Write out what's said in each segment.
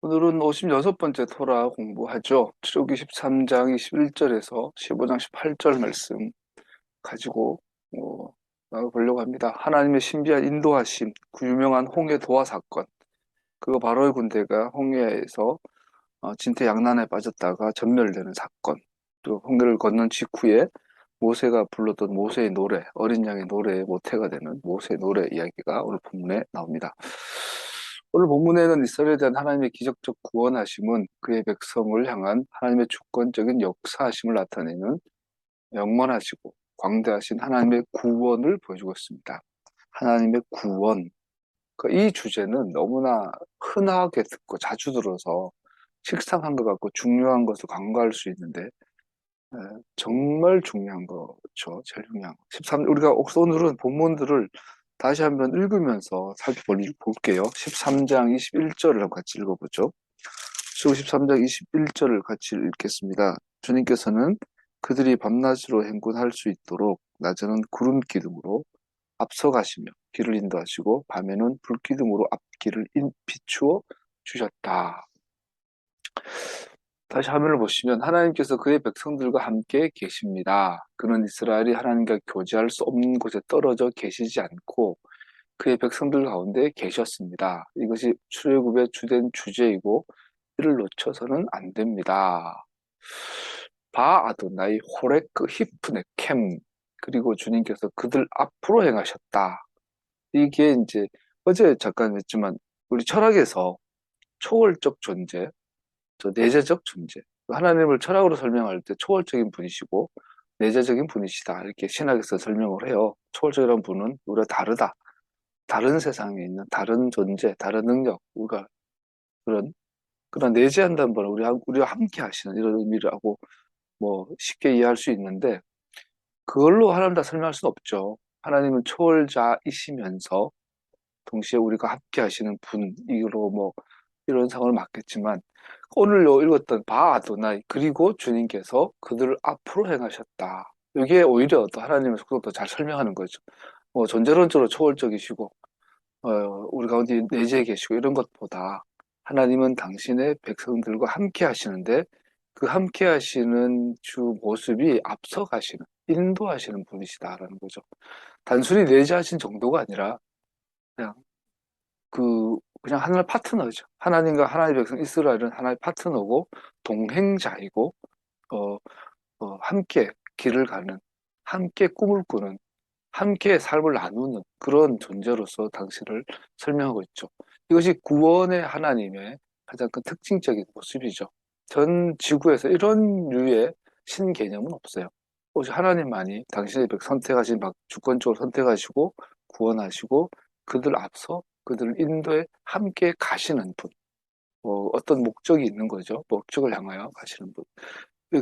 오늘은 56번째 토라 공부하죠. 출애굽기 13장 21절에서 15장 18절 말씀 가지고 나눠보려고 합니다. 하나님의 신비한 인도하심, 그 유명한 홍해 도하 사건, 그거 바로의 군대가 홍해에서 진퇴양난에 빠졌다가 전멸되는 사건, 또 홍해를 건넌 직후에 모세가 불렀던 모세의 노래, 어린 양의 노래의 모태가 되는 모세의 노래 이야기가 오늘 본문에 나옵니다. 오늘 본문에는 이스라엘에 대한 하나님의 기적적 구원하심은 그의 백성을 향한 하나님의 주권적인 역사하심을 나타내는 영원하시고 광대하신 하나님의 구원을 보여주고 있습니다. 하나님의 구원. 이 주제는 너무나 흔하게 듣고 자주 들어서 식상한 것 같고 중요한 것을 간과할 수 있는데 정말 중요한 거죠. 제일 중요한 거. 우리가 오늘은 본문들을 다시 한번 읽으면서 살펴볼게요. 13장 21절을 같이 읽어보죠. 13장 21절을 같이 읽겠습니다. 주님께서는 그들이 밤낮으로 행군할 수 있도록 낮에는 구름 기둥으로 앞서가시며 길을 인도하시고 밤에는 불기둥으로 앞길을 비추어 주셨다. 다시 화면을 보시면 하나님께서 그의 백성들과 함께 계십니다. 그는 이스라엘이 하나님과 교제할 수 없는 곳에 떨어져 계시지 않고 그의 백성들 가운데 계셨습니다. 이것이 출애굽의 주된 주제이고 이를 놓쳐서는 안 됩니다. 바 아도나이 호레크 히프네 캠, 그리고 주님께서 그들 앞으로 행하셨다. 이게 이제 어제 잠깐 했지만 우리 철학에서 초월적 존재, 내재적 존재, 하나님을 철학으로 설명할 때 초월적인 분이시고 내재적인 분이시다, 이렇게 신학에서 설명을 해요. 초월적이라는 분은 우리가 다르다, 다른 세상에 있는 다른 존재, 다른 능력, 우리가 그런 내재한다는 건 우리와 함께 하시는 이런 의미라고 쉽게 이해할 수 있는데, 그걸로 하나님 다 설명할 수는 없죠. 하나님은 초월자이시면서 동시에 우리가 함께 하시는 분이로 이런 상황을 맞겠지만, 오늘 읽었던 바 아도나이, 그리고 주님께서 그들을 앞으로 행하셨다. 이게 오히려 또 하나님의 속도를 더 잘 설명하는 거죠. 존재론적으로 초월적이시고 우리 가운데 내재해 계시고 이런 것보다 하나님은 당신의 백성들과 함께 하시는데, 그 함께 하시는 주 모습이 앞서 가시는, 인도하시는 분이시다라는 거죠. 단순히 내재하신 정도가 아니라 그냥 그냥 하나의 파트너죠. 하나님과 하나님의 백성 이스라엘은 하나의 파트너고 동행자이고 어, 함께 길을 가는, 함께 꿈을 꾸는, 함께 삶을 나누는 그런 존재로서 당신을 설명하고 있죠. 이것이 구원의 하나님의 가장 큰 특징적인 모습이죠. 전 지구에서 이런 류의 신개념은 없어요. 오직 하나님만이 당신의 선택하신 주권적으로 선택하시고 구원하시고 그들 앞서 그들을 인도에 함께 가시는 분. 어떤 목적이 있는 거죠. 목적을 향하여 가시는 분.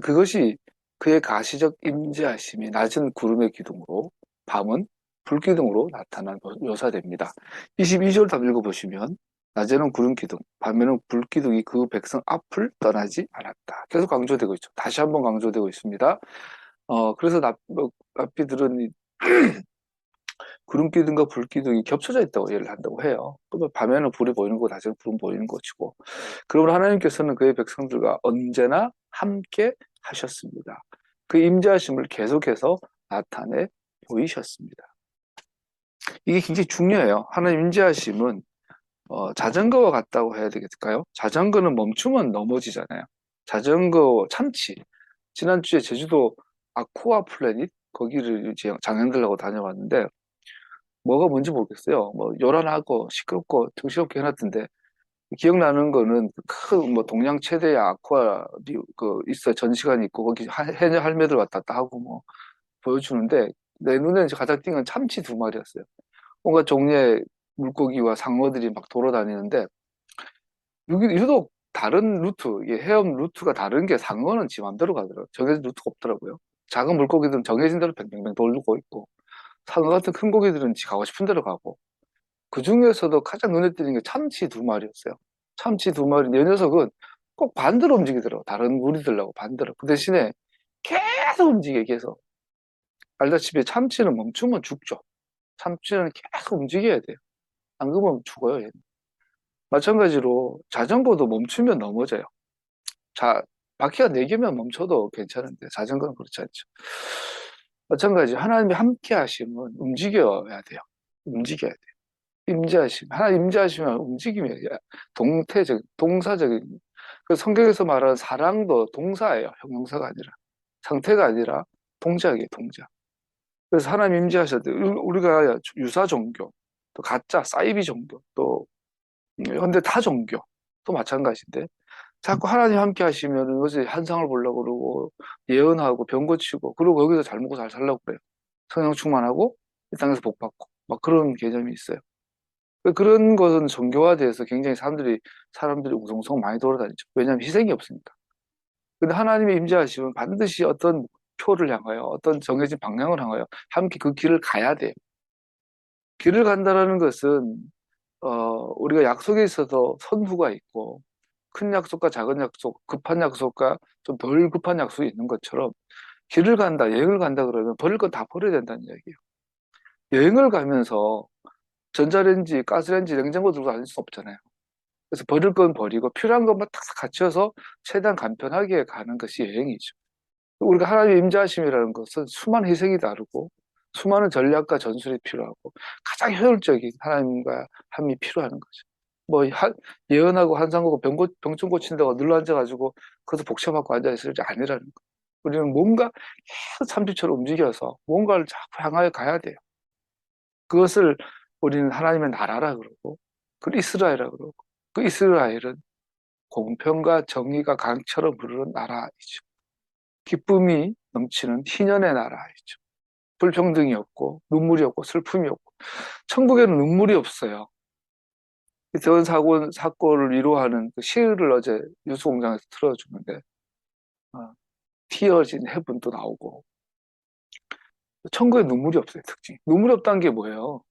그것이 그의 가시적 임재하심이 낮은 구름의 기둥으로 밤은 불기둥으로 나타난 묘사됩니다. 22절 한번 읽어보시면 낮에는 구름 기둥, 밤에는 불기둥이 그 백성 앞을 떠나지 않았다. 계속 강조되고 있죠. 다시 한번 강조되고 있습니다. 그래서 랍비들은 구름 기둥과 불 기둥이 겹쳐져 있다고 이해를 한다고 해요. 그러면 밤에는 불이 보이는 거고 낮에는 불은 보이는 것이고, 그러면 하나님께서는 그의 백성들과 언제나 함께 하셨습니다. 그 임재하심을 계속해서 나타내 보이셨습니다. 이게 굉장히 중요해요. 하나님 임재하심은 자전거와 같다고 해야 되겠을까요? 자전거는 멈추면 넘어지잖아요. 자전거 참치. 지난주에 제주도 아쿠아 플래닛 거기를 이제 장현들하고 다녀왔는데 뭐가 뭔지 모르겠어요. 요란하고 시끄럽고 정신없게 해놨던데, 기억나는 거는 큰 동양 최대의 아쿠아 있어 전시관이 있고 거기 해녀 할매들 왔다 갔다 하고 보여주는데, 내 눈에 이제 가장 띈 건 참치 두 마리였어요. 뭔가 종류의 물고기와 상어들이 막 돌아다니는데, 여기 유독 다른 루트, 이게 헤엄 루트가 다른 게, 상어는 지 맘대로 가더라고요. 정해진 루트가 없더라고요. 작은 물고기들은 정해진 대로 뱅뱅뱅 돌고 있고, 상어 같은 큰 고기들은 지 가고 싶은 대로 가고, 그 중에서도 가장 눈에 띄는 게 참치 두 마리였어요. 참치 두 마리. 이 녀석은 꼭 반대로 움직이더라고. 다른 무리들하고 반대로. 그 대신에 계속 움직여, 계속. 알다시피 참치는 멈추면 죽죠. 참치는 계속 움직여야 돼요. 안 그러면 죽어요, 얘는. 마찬가지로 자전거도 멈추면 넘어져요. 바퀴가 4개면 멈춰도 괜찮은데 자전거는 그렇지 않죠. 마찬가지 하나님이 함께 하시면 움직여야 돼요. 움직여야 돼요. 임재하심. 하나님 임재하시면 움직임이에요. 동태적, 동사적인. 그 성경에서 말하는 사랑도 동사예요. 형용사가 아니라. 상태가 아니라 동작이에요. 동작. 그래서 하나님 임재하실 때 우리가 유사 종교, 또 가짜 사이비 종교, 또 현대 종교 또 마찬가지인데 자꾸 하나님 함께 하시면 이것이 환상을 보려고 그러고 예언하고 병 고치고 그리고 거기서 잘 먹고 잘 살려고 그래요. 성령 충만하고 이 땅에서 복 받고 막 그런 개념이 있어요. 그런 것은 종교화돼서 굉장히 사람들이 웅성웅성 많이 돌아다니죠. 왜냐하면 희생이 없으니까. 근데 하나님의 임재하시면 반드시 어떤 표를 향하여 어떤 정해진 방향을 향하여 함께 그 길을 가야 돼요. 길을 간다라는 것은 우리가 약속에 있어서 선후가 있고 큰 약속과 작은 약속, 급한 약속과 좀 덜 급한 약속이 있는 것처럼 길을 간다, 여행을 간다 그러면 버릴 건 다 버려야 된다는 이야기예요. 여행을 가면서 전자레인지, 가스레인지, 냉장고 들고 다닐 수 없잖아요. 그래서 버릴 건 버리고 필요한 것만 탁탁 갖춰서 최대한 간편하게 가는 것이 여행이죠. 우리가 하나님의 임재하심이라는 것은 수많은 희생이 다르고 수많은 전략과 전술이 필요하고 가장 효율적인 하나님과 함이 필요한 거죠. 뭐 예언하고 환상하고 병증 고친다고 눌러 앉아가지고 거기서 복잡하고 앉아있을 게 아니라는 거예요. 우리는 뭔가 계속 참치처럼 움직여서 뭔가를 자꾸 향하여 가야 돼요. 그것을 우리는 하나님의 나라라 그러고 그 이스라엘이라 그러고 그 이스라엘은 공평과 정의가 강처럼 흐르는 나라이죠. 기쁨이 넘치는 희년의 나라이죠. 불평등이 없고 눈물이 없고 슬픔이 없고 천국에는 눈물이 없어요. 이태원 사건을 위로하는 그 시를 어제 뉴스공장에서 틀어주는데 Tears in Heaven도 나오고 천국에 눈물이 없어요. 특징. 눈물이 없다는 게 뭐예요?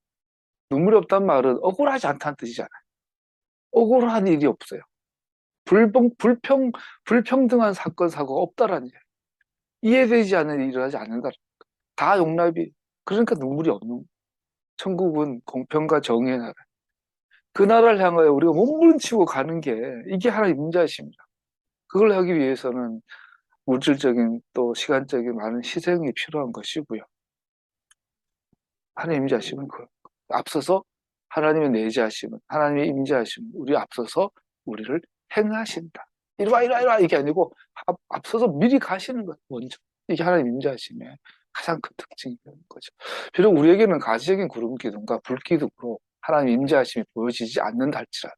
눈물이 없다는 말은 억울하지 않다는 뜻이잖아요. 억울한 일이 없어요. 불평등한 사건, 사고가 없다라는 얘기예요. 이해되지 않는 일을 하지 않는다. 다 용납이. 그러니까 눈물이 없는 거예요. 천국은 공평과 정의의 나라. 그 나라를 향하여 우리가 몸부림치고 가는 게 이게 하나의 임재하십니다. 그걸 하기 위해서는 물질적인 또 시간적인 많은 희생이 필요한 것이고요. 하나님 임재하심은 앞서서 하나님의 내재하심은 하나님의 임재하심은 우리 앞서서 우리를 행하신다. 이리 와 이게 아니고 앞서서 미리 가시는 것 먼저. 이게 하나님 임재하심의 가장 큰 특징인 거죠. 비록 우리에게는 가시적인 구름 기둥과 불 기둥으로 하나님 임재하심이 보여지지 않는다 할지라도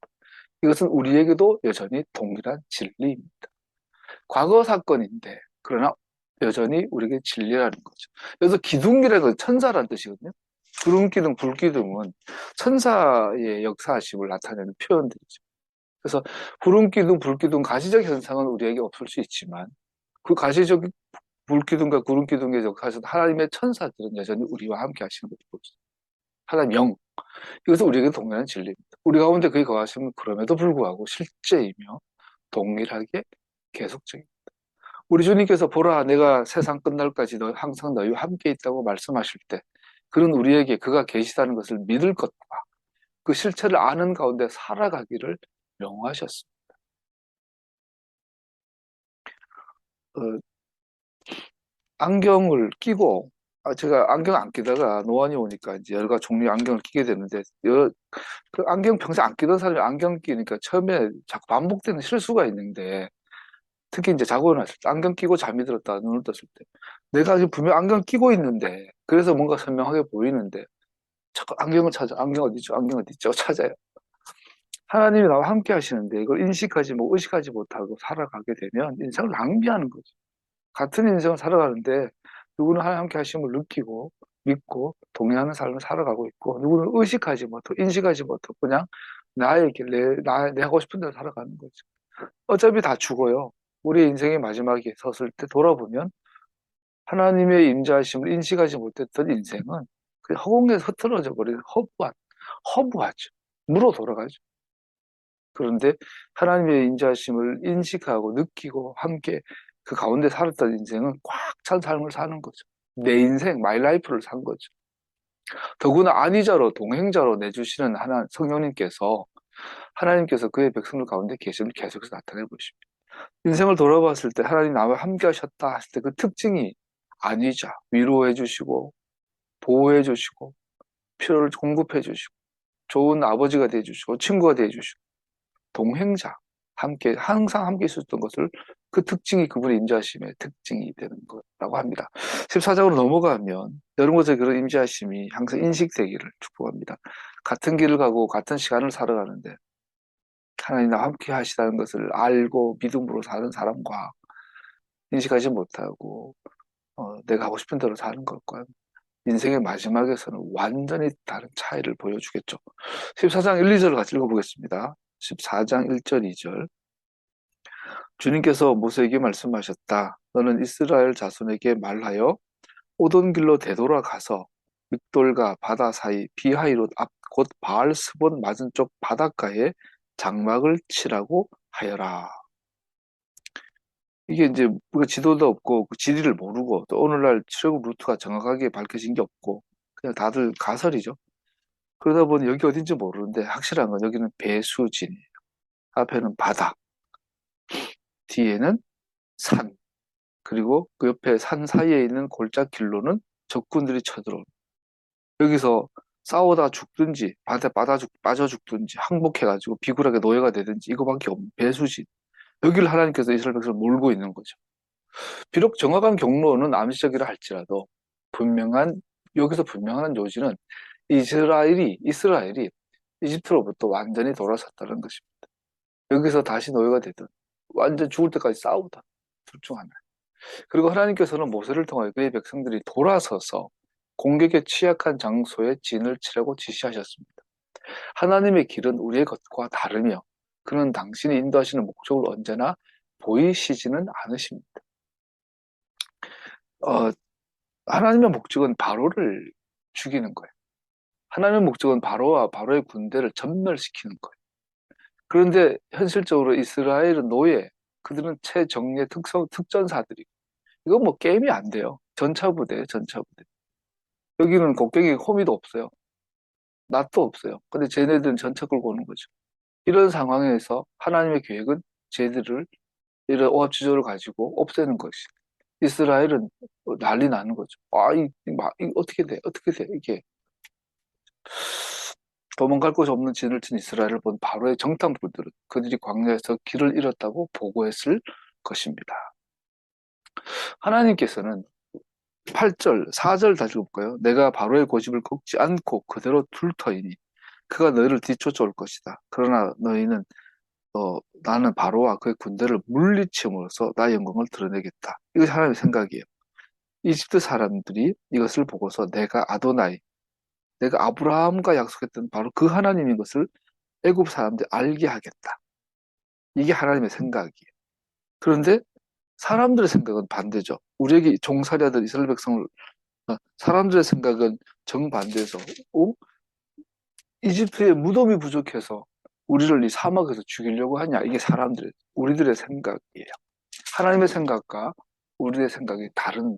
이것은 우리에게도 여전히 동일한 진리입니다. 과거 사건인데 그러나 여전히 우리에게 진리라는 거죠. 그래서 기둥이라는 건 천사라는 뜻이거든요. 구름 기둥, 불 기둥은 천사의 역사하심을 나타내는 표현들이죠. 그래서 구름 기둥, 불 기둥 가시적 현상은 우리에게 없을 수 있지만 그 가시적 불 기둥과 구름 기둥의 역사에서 하나님의 천사들은 여전히 우리와 함께 하시는 것을 볼 수 있습니다. 하나님 영. 이것은 우리에게 동일한 진리입니다. 우리 가운데 그의 거하심은 그럼에도 불구하고 실제이며 동일하게 계속적입니다. 우리 주님께서 보라 내가 세상 끝날까지 항상 너희와 함께 있다고 말씀하실 때 그런 우리에게 그가 계시다는 것을 믿을 것과 그 실체를 아는 가운데 살아가기를 명하셨습니다. 안경을 끼고 제가 안경 안 끼다가 노안이 오니까 이제 여러 가지 종류의 안경을 끼게 되는데 그 안경 평소에 안 끼던 사람이 안경 끼니까 처음에 자꾸 반복되는 실수가 있는데 특히 이제 자고 일어났을 때 안경 끼고 잠이 들었다 눈을 떴을 때 내가 지금 분명 안경 끼고 있는데 그래서 뭔가 선명하게 보이는데 자꾸 안경을 찾아 안경 어디 있죠 안경 어디 있죠 찾아요. 하나님이 나와 함께 하시는데 이걸 의식하지 못하고 살아가게 되면 인생을 낭비하는 거죠. 같은 인생을 살아가는데 누구는 하나님 함께 하심을 느끼고 믿고 동의하는 삶을 살아가고 있고 누구는 의식하지 못하고 인식하지 못하고 그냥 나의 길, 내 하고 싶은 대로 살아가는 거죠. 어차피 다 죽어요. 우리 인생의 마지막에 섰을 때 돌아보면 하나님의 임재하심을 인식하지 못했던 인생은 그 허공에서 흩어져 버리는 허무하죠. 무로 돌아가죠. 그런데 하나님의 임재하심을 인식하고 느끼고 함께 그 가운데 살았던 인생은 꽉 찬 삶을 사는 거죠. 내 인생, 마이 라이프를 산 거죠. 더구나 안위자로 동행자로 내주시는 하나 성령님께서 하나님께서 그의 백성들 가운데 계심을 계속해서 나타내 보십니다. 인생을 돌아봤을 때 하나님 나와 함께 하셨다 했을 때 그 특징이 안위자, 위로해 주시고 보호해 주시고 필요를 공급해 주시고 좋은 아버지가 되어 주시고 친구가 되어 주시고 동행자, 함께 항상 함께 있었던 것을 그 특징이 그분의 임재하심의 특징이 되는 거라고 합니다. 14장으로 넘어가면 여러 곳에 그런 임재하심이 항상 인식되기를 축복합니다. 같은 길을 가고 같은 시간을 살아가는데 하나님 나와 함께 하시다는 것을 알고 믿음으로 사는 사람과 인식하지 못하고 내가 하고 싶은 대로 사는 것과 인생의 마지막에서는 완전히 다른 차이를 보여주겠죠. 14장 1, 2절을 같이 읽어보겠습니다. 14장 1절, 2절. 주님께서 모세에게 말씀하셨다. 너는 이스라엘 자손에게 말하여 오던 길로 되돌아가서 믹돌과 바다 사이 비하이롯 앞 곧 바알스본 맞은쪽 바닷가에 장막을 치라고 하여라. 이게 이제 우리가 지도도 없고 그 지리를 모르고 또 오늘날 출애굽 루트가 정확하게 밝혀진 게 없고 그냥 다들 가설이죠. 그러다 보니 여기 어딘지 모르는데 확실한 건 여기는 배수진이에요. 앞에는 바다, 뒤에는 산, 그리고 그 옆에 산 사이에 있는 골짜길로는 적군들이 쳐들어옵니다. 여기서 싸우다 죽든지 바다에 빠져 죽든지 항복해가지고 비굴하게 노예가 되든지 이거밖에 없는 배수진. 여기를 하나님께서 이스라엘 백성을 몰고 있는 거죠. 비록 정확한 경로는 암시적이라 할지라도 분명한 여기서 분명한 요지는 이스라엘이 이집트로부터 완전히 돌아섰다는 것입니다. 여기서 다시 노예가 되든 완전 죽을 때까지 싸우다 둘 중 하나. 그리고 하나님께서는 모세를 통하여 그의 백성들이 돌아서서 공격에 취약한 장소에 진을 치라고 지시하셨습니다. 하나님의 길은 우리의 것과 다르며 그는 당신이 인도하시는 목적을 언제나 보이시지는 않으십니다. 어, 하나님의 목적은 바로를 죽이는 거예요. 하나님의 목적은 바로와 바로의 군대를 전멸시키는 거예요. 그런데 현실적으로 이스라엘은 노예, 그들은 최정예 특전사들이고 이건 뭐 게임이 안 돼요. 전차부대예요, 전차부대. 여기는 곡괭이 호미도 없어요. 낫도 없어요. 근데 쟤네들은 전차 끌고 오는 거죠. 이런 상황에서 하나님의 계획은 쟤들을 이런 오합지졸을 가지고 없애는 것이. 이스라엘은 난리 나는 거죠. 어떻게 돼? 어떻게 돼? 이게 도망갈 곳이 없는 진을 친 이스라엘을 본 바로의 정탐꾼들은 그들이 광야에서 길을 잃었다고 보고했을 것입니다. 하나님께서는 8절, 4절 다시 읽어볼까요? 내가 바로의 고집을 꺾지 않고 그대로 둘 터이니 그가 너희를 뒤쫓아올 것이다. 그러나 너희는 나는 바로와 그의 군대를 물리침으로써 나의 영광을 드러내겠다. 이것이 하나님의 생각이에요. 이집트 사람들이 이것을 보고서 내가 아도나이, 내가 아브라함과 약속했던 바로 그 하나님인 것을 애굽 사람들이 알게 하겠다. 이게 하나님의 생각이에요. 그런데 사람들의 생각은 반대죠. 우리에게 종살이하던 이스라엘 백성을 사람들의 생각은 정반대해서 이집트에 무덤이 부족해서 우리를 이 사막에서 죽이려고 하냐? 이게 우리들의 생각이에요. 하나님의 생각과 우리의 생각이 다른,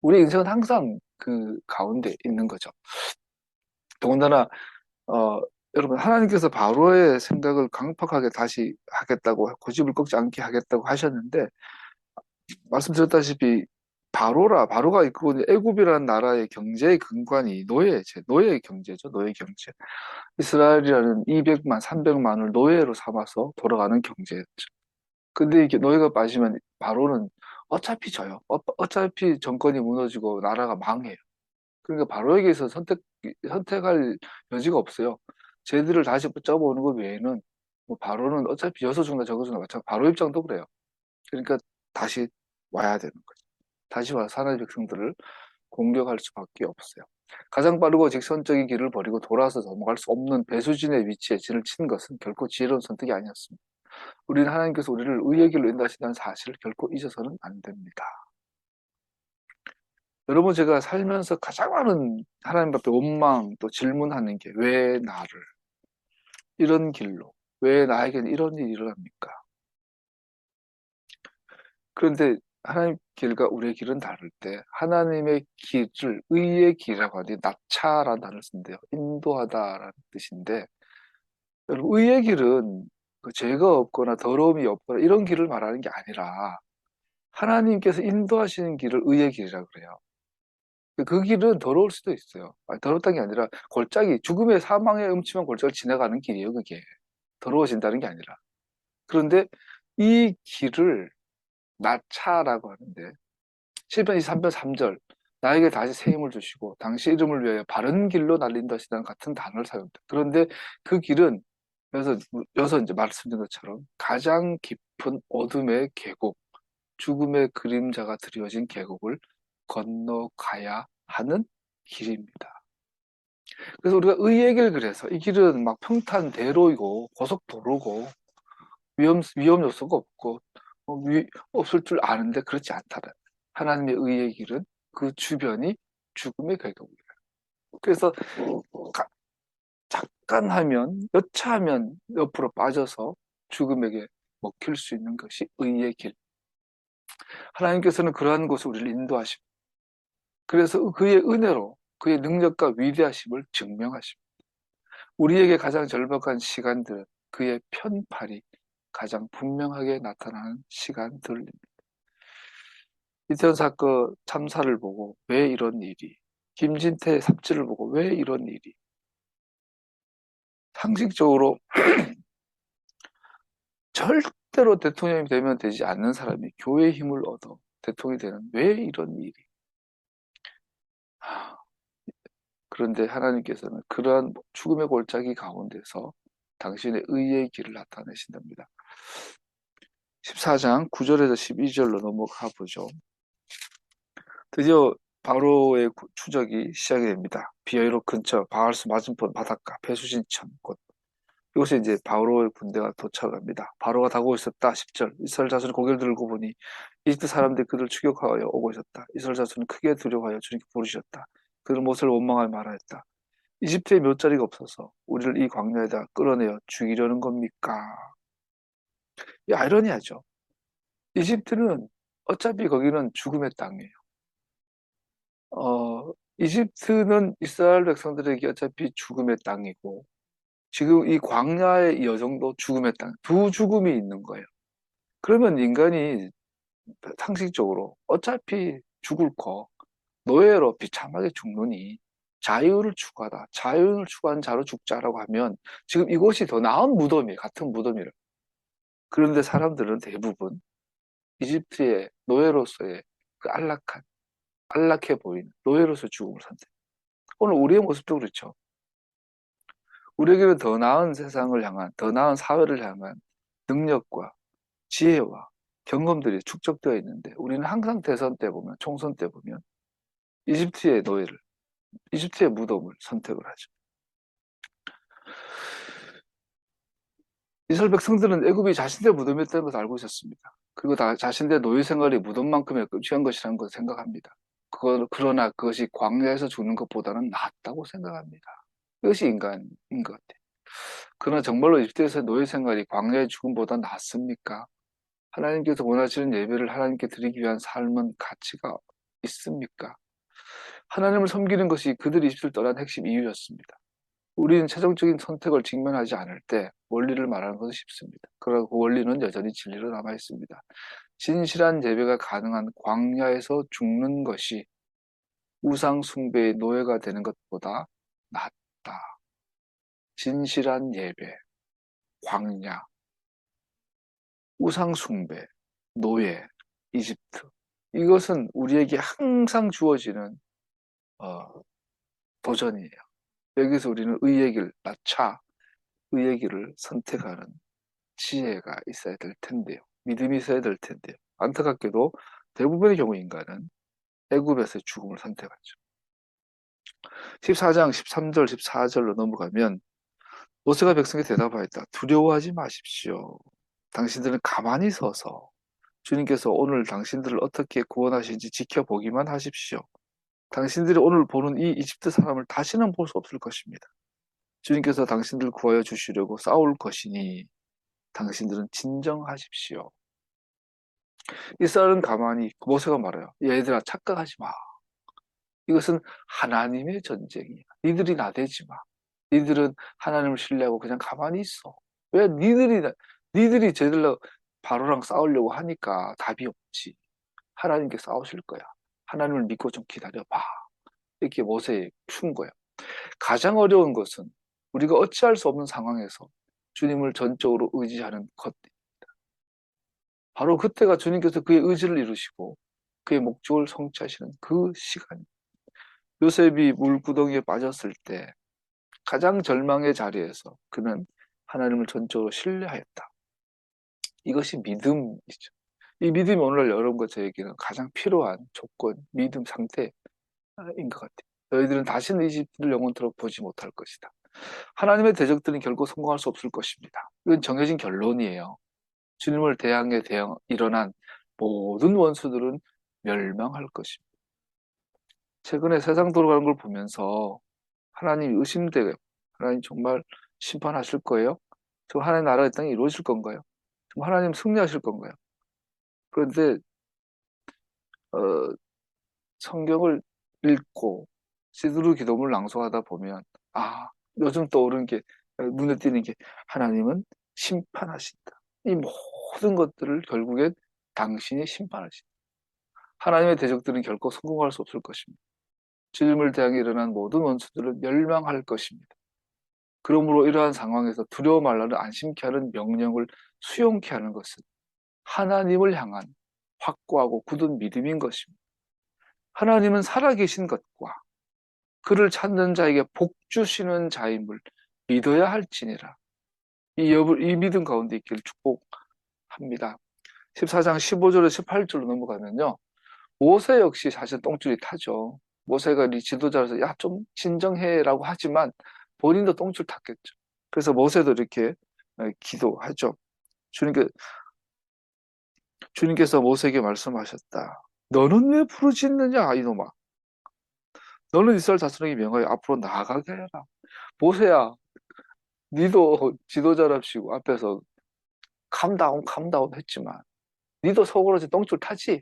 우리 인생은 항상 그 가운데 있는 거죠. 더군다나, 여러분, 하나님께서 바로의 생각을 강팍하게 다시 하겠다고, 고집을 꺾지 않게 하겠다고 하셨는데, 말씀드렸다시피, 바로가 이끄고 있는 애굽이라는 나라의 경제의 근간이 노예의 경제죠. 노예 경제. 이스라엘이라는 200만, 300만을 노예로 삼아서 돌아가는 경제였죠. 근데 이게 노예가 빠지면 바로는 어차피 져요. 어차피 정권이 무너지고 나라가 망해요. 그러니까 바로에게서 선택할 여지가 없어요. 쟤들을 다시 붙잡아오는 것 외에는 뭐 바로는 어차피 여서 죽나 저거 죽나 마찬가지. 바로 입장도 그래요. 그러니까 다시 와야 되는 거죠. 다시 와서 하나님의 백성들을 공격할 수밖에 없어요. 가장 빠르고 직선적인 길을 버리고 돌아서 넘어갈 수 없는 배수진의 위치에 진을 치는 것은 결코 지혜로운 선택이 아니었습니다. 우리는 하나님께서 우리를 의의 길로 인도하신다는 사실을 결코 잊어서는 안 됩니다. 여러분, 제가 살면서 가장 많은 하나님 앞에 원망 또 질문하는 게 왜 나를 이런 길로, 왜 나에게는 이런 일이 일어납니까? 그런데 하나님 길과 우리의 길은 다를 때 하나님의 길을 의의 길이라고 하는데 나차라는 단어를 쓴대요. 인도하다라는 뜻인데 여러분, 의의 길은 그 죄가 없거나 더러움이 없거나 이런 길을 말하는 게 아니라 하나님께서 인도하시는 길을 의의 길이라고 그래요. 그 길은 더러울 수도 있어요. 아니, 더럽다는 게 아니라 골짜기, 죽음의 사망의 음침한 골짜기를 지나가는 길이에요, 그게. 더러워진다는 게 아니라. 그런데 이 길을 나차라고 하는데, 시편 23편 3절, 나에게 다시 새 힘을 주시고 당시 이름을 위하여 바른 길로 날린다시다는 같은 단어를 사용합니다. 그런데 그 길은 여기서 이제 말씀드린 것처럼 가장 깊은 어둠의 계곡, 죽음의 그림자가 드리워진 계곡을 건너가야 하는 길입니다. 그래서 우리가 의의 길, 그래서 이 길은 막 평탄대로이고 고속도로고 위험 요소가 없고 없을 줄 아는데 그렇지 않다는, 하나님의 의의 길은 그 주변이 죽음의 계곡이에요. 그래서 잠깐 하면, 여차하면 옆으로 빠져서 죽음에게 먹힐 수 있는 것이 의의 길. 하나님께서는 그러한 곳을 우리를 인도하십니다. 그래서 그의 은혜로 그의 능력과 위대하심을 증명하십니다. 우리에게 가장 절박한 시간들은 그의 편팔이 가장 분명하게 나타나는 시간들입니다. 이태원 사건 참사를 보고 왜 이런 일이, 김진태 삽질을 보고 왜 이런 일이, 상식적으로 절대로 대통령이 되면 되지 않는 사람이 교회의 힘을 얻어 대통령이 되는 왜 이런 일이. 그런데 하나님께서는 그러한 죽음의 골짜기 가운데서 당신의 의의 길을 나타내신답니다. 14장 9절에서 12절로 넘어가 보죠. 드디어 바로의 추적이 시작이 됩니다. 비어이로 근처 바알스 맞은편 바닷가 배수진천 곳, 이곳에 이제 바로의 군대가 도착합니다. 바로가 다가오고 있었다. 10절, 이스라엘 자손이 고개를 들고 보니 이집트 사람들이 그들을 추격하여 오고 있었다. 이스라엘 자손은 크게 두려워하여 주님께 부르셨다. 그들은 못을 원망하며 말하였다. 이집트에 묘자리가 없어서 우리를 이 광야에다 끌어내어 죽이려는 겁니까? 이 아이러니하죠. 이집트는 어차피 거기는 죽음의 땅이에요. 이집트는 이스라엘 백성들에게 어차피 죽음의 땅이고, 지금 이 광야의 여정도 죽음의 땅, 두 죽음이 있는 거예요. 그러면 인간이 상식적으로 어차피 죽을 거 노예로 비참하게 죽느니 자유를 추구하다, 자유를 추구한 자로 죽자라고 하면 지금 이곳이 더 나은 무덤이에요. 같은 무덤이를. 그런데 사람들은 대부분 이집트의 노예로서의 그 안락해 보이는 노예로서 죽음을 선택. 오늘 우리의 모습도 그렇죠. 우리에게는 더 나은 세상을 향한, 더 나은 사회를 향한 능력과 지혜와 경험들이 축적되어 있는데, 우리는 항상 대선 때 보면, 총선 때 보면 이집트의 노예를, 이집트의 무덤을 선택을 하죠. 이스라엘 백성들은 애굽이 자신들의 무덤이었다는 것을 알고 있었습니다. 그리고 다 자신들의 노예 생활이 무덤만큼의 끔찍한 것이라는 것을 생각합니다. 그러나 그것이 광야에서 죽는 것보다는 낫다고 생각합니다. 이것이 인간인 것 같아요. 그러나 정말로 이집트에서 노예 생활이 광야의 죽음보다 낫습니까? 하나님께서 원하시는 예배를 하나님께 드리기 위한 삶은 가치가 있습니까? 하나님을 섬기는 것이 그들이 이집트를 떠난 핵심 이유였습니다. 우리는 최종적인 선택을 직면하지 않을 때 원리를 말하는 것은 쉽습니다. 그러나 그 원리는 여전히 진리로 남아 있습니다. 진실한 예배가 가능한 광야에서 죽는 것이 우상 숭배의 노예가 되는 것보다 낫다. 진실한 예배, 광야, 우상 숭배, 노예, 이집트. 이것은 우리에게 항상 주어지는 도전이에요. 여기서 우리는 의의 길, 의의 길을 선택하는 지혜가 있어야 될 텐데요. 믿음이 있어야 될 텐데요. 안타깝게도 대부분의 경우 인간은 애굽에서의 죽음을 선택하죠. 14장 13절, 14절로 넘어가면 모세가 백성에게 대답하였다. 두려워하지 마십시오. 당신들은 가만히 서서 주님께서 오늘 당신들을 어떻게 구원하시는지 지켜보기만 하십시오. 당신들이 오늘 보는 이 이집트 사람을 다시는 볼 수 없을 것입니다. 주님께서 당신들을 구하여 주시려고 싸울 것이니 당신들은 진정하십시오. 이스라엘은 가만히, 모세가 말해요. 얘들아, 착각하지 마. 이것은 하나님의 전쟁이야. 니들이 나대지 마. 니들은 하나님을 신뢰하고 그냥 가만히 있어. 왜 니들이 쟤들로 바로랑 싸우려고 하니까 답이 없지. 하나님께 싸우실 거야. 하나님을 믿고 좀 기다려봐. 이렇게 모세에 준 거야. 가장 어려운 것은 우리가 어찌할 수 없는 상황에서 주님을 전적으로 의지하는 것. 바로 그때가 주님께서 그의 의지를 이루시고 그의 목적을 성취하시는 그 시간. 요셉이 물구덩이에 빠졌을 때 가장 절망의 자리에서 그는 하나님을 전적으로 신뢰하였다. 이것이 믿음이죠. 이 믿음이 오늘날 여러분과 저에게는 가장 필요한 조건, 믿음 상태인 것 같아요. 너희들은 다시는 이집트를 영원토록 보지 못할 것이다. 하나님의 대적들은 결코 성공할 수 없을 것입니다. 이건 정해진 결론이에요. 주님을 대항해 일어난 모든 원수들은 멸망할 것입니다. 최근에 세상 돌아가는 걸 보면서 하나님이 의심돼요. 하나님 정말 심판하실 거예요? 저 하나님 나라의 땅이 이루어질 건가요? 좀 하나님 승리하실 건가요? 그런데 어, 성경을 읽고 시드루 기도문을 낭송하다 보면 요즘 떠오르는 게 눈에 띄는 게 하나님은 심판하신다. 이 모든 것들을 결국엔 당신이 심판하신다. 하나님의 대적들은 결코 성공할 수 없을 것입니다. 주님을 대항해 일어난 모든 원수들은 멸망할 것입니다. 그러므로 이러한 상황에서 두려워 말라는 안심케 하는 명령을 수용케 하는 것은 하나님을 향한 확고하고 굳은 믿음인 것입니다. 하나님은 살아계신 것과 그를 찾는 자에게 복 주시는 자임을 믿어야 할지니라. 이 믿음 가운데 있기를 축복합니다. 14장 15절에서 18절로 넘어가면요. 모세 역시 사실 똥줄이 타죠. 모세가 이 지도자로서 야, 좀 진정해라고 하지만 본인도 똥줄 탔겠죠. 그래서 모세도 이렇게 기도하죠. 주님께서 모세에게 말씀하셨다. 너는 왜 부르짖느냐 이놈아. 너는 이스라엘 자손에게 명하여 앞으로 나아가게 해라. 모세야, 니도 지도자랍시고 앞에서 캄다운 했지만 니도 속으로 똥줄 타지?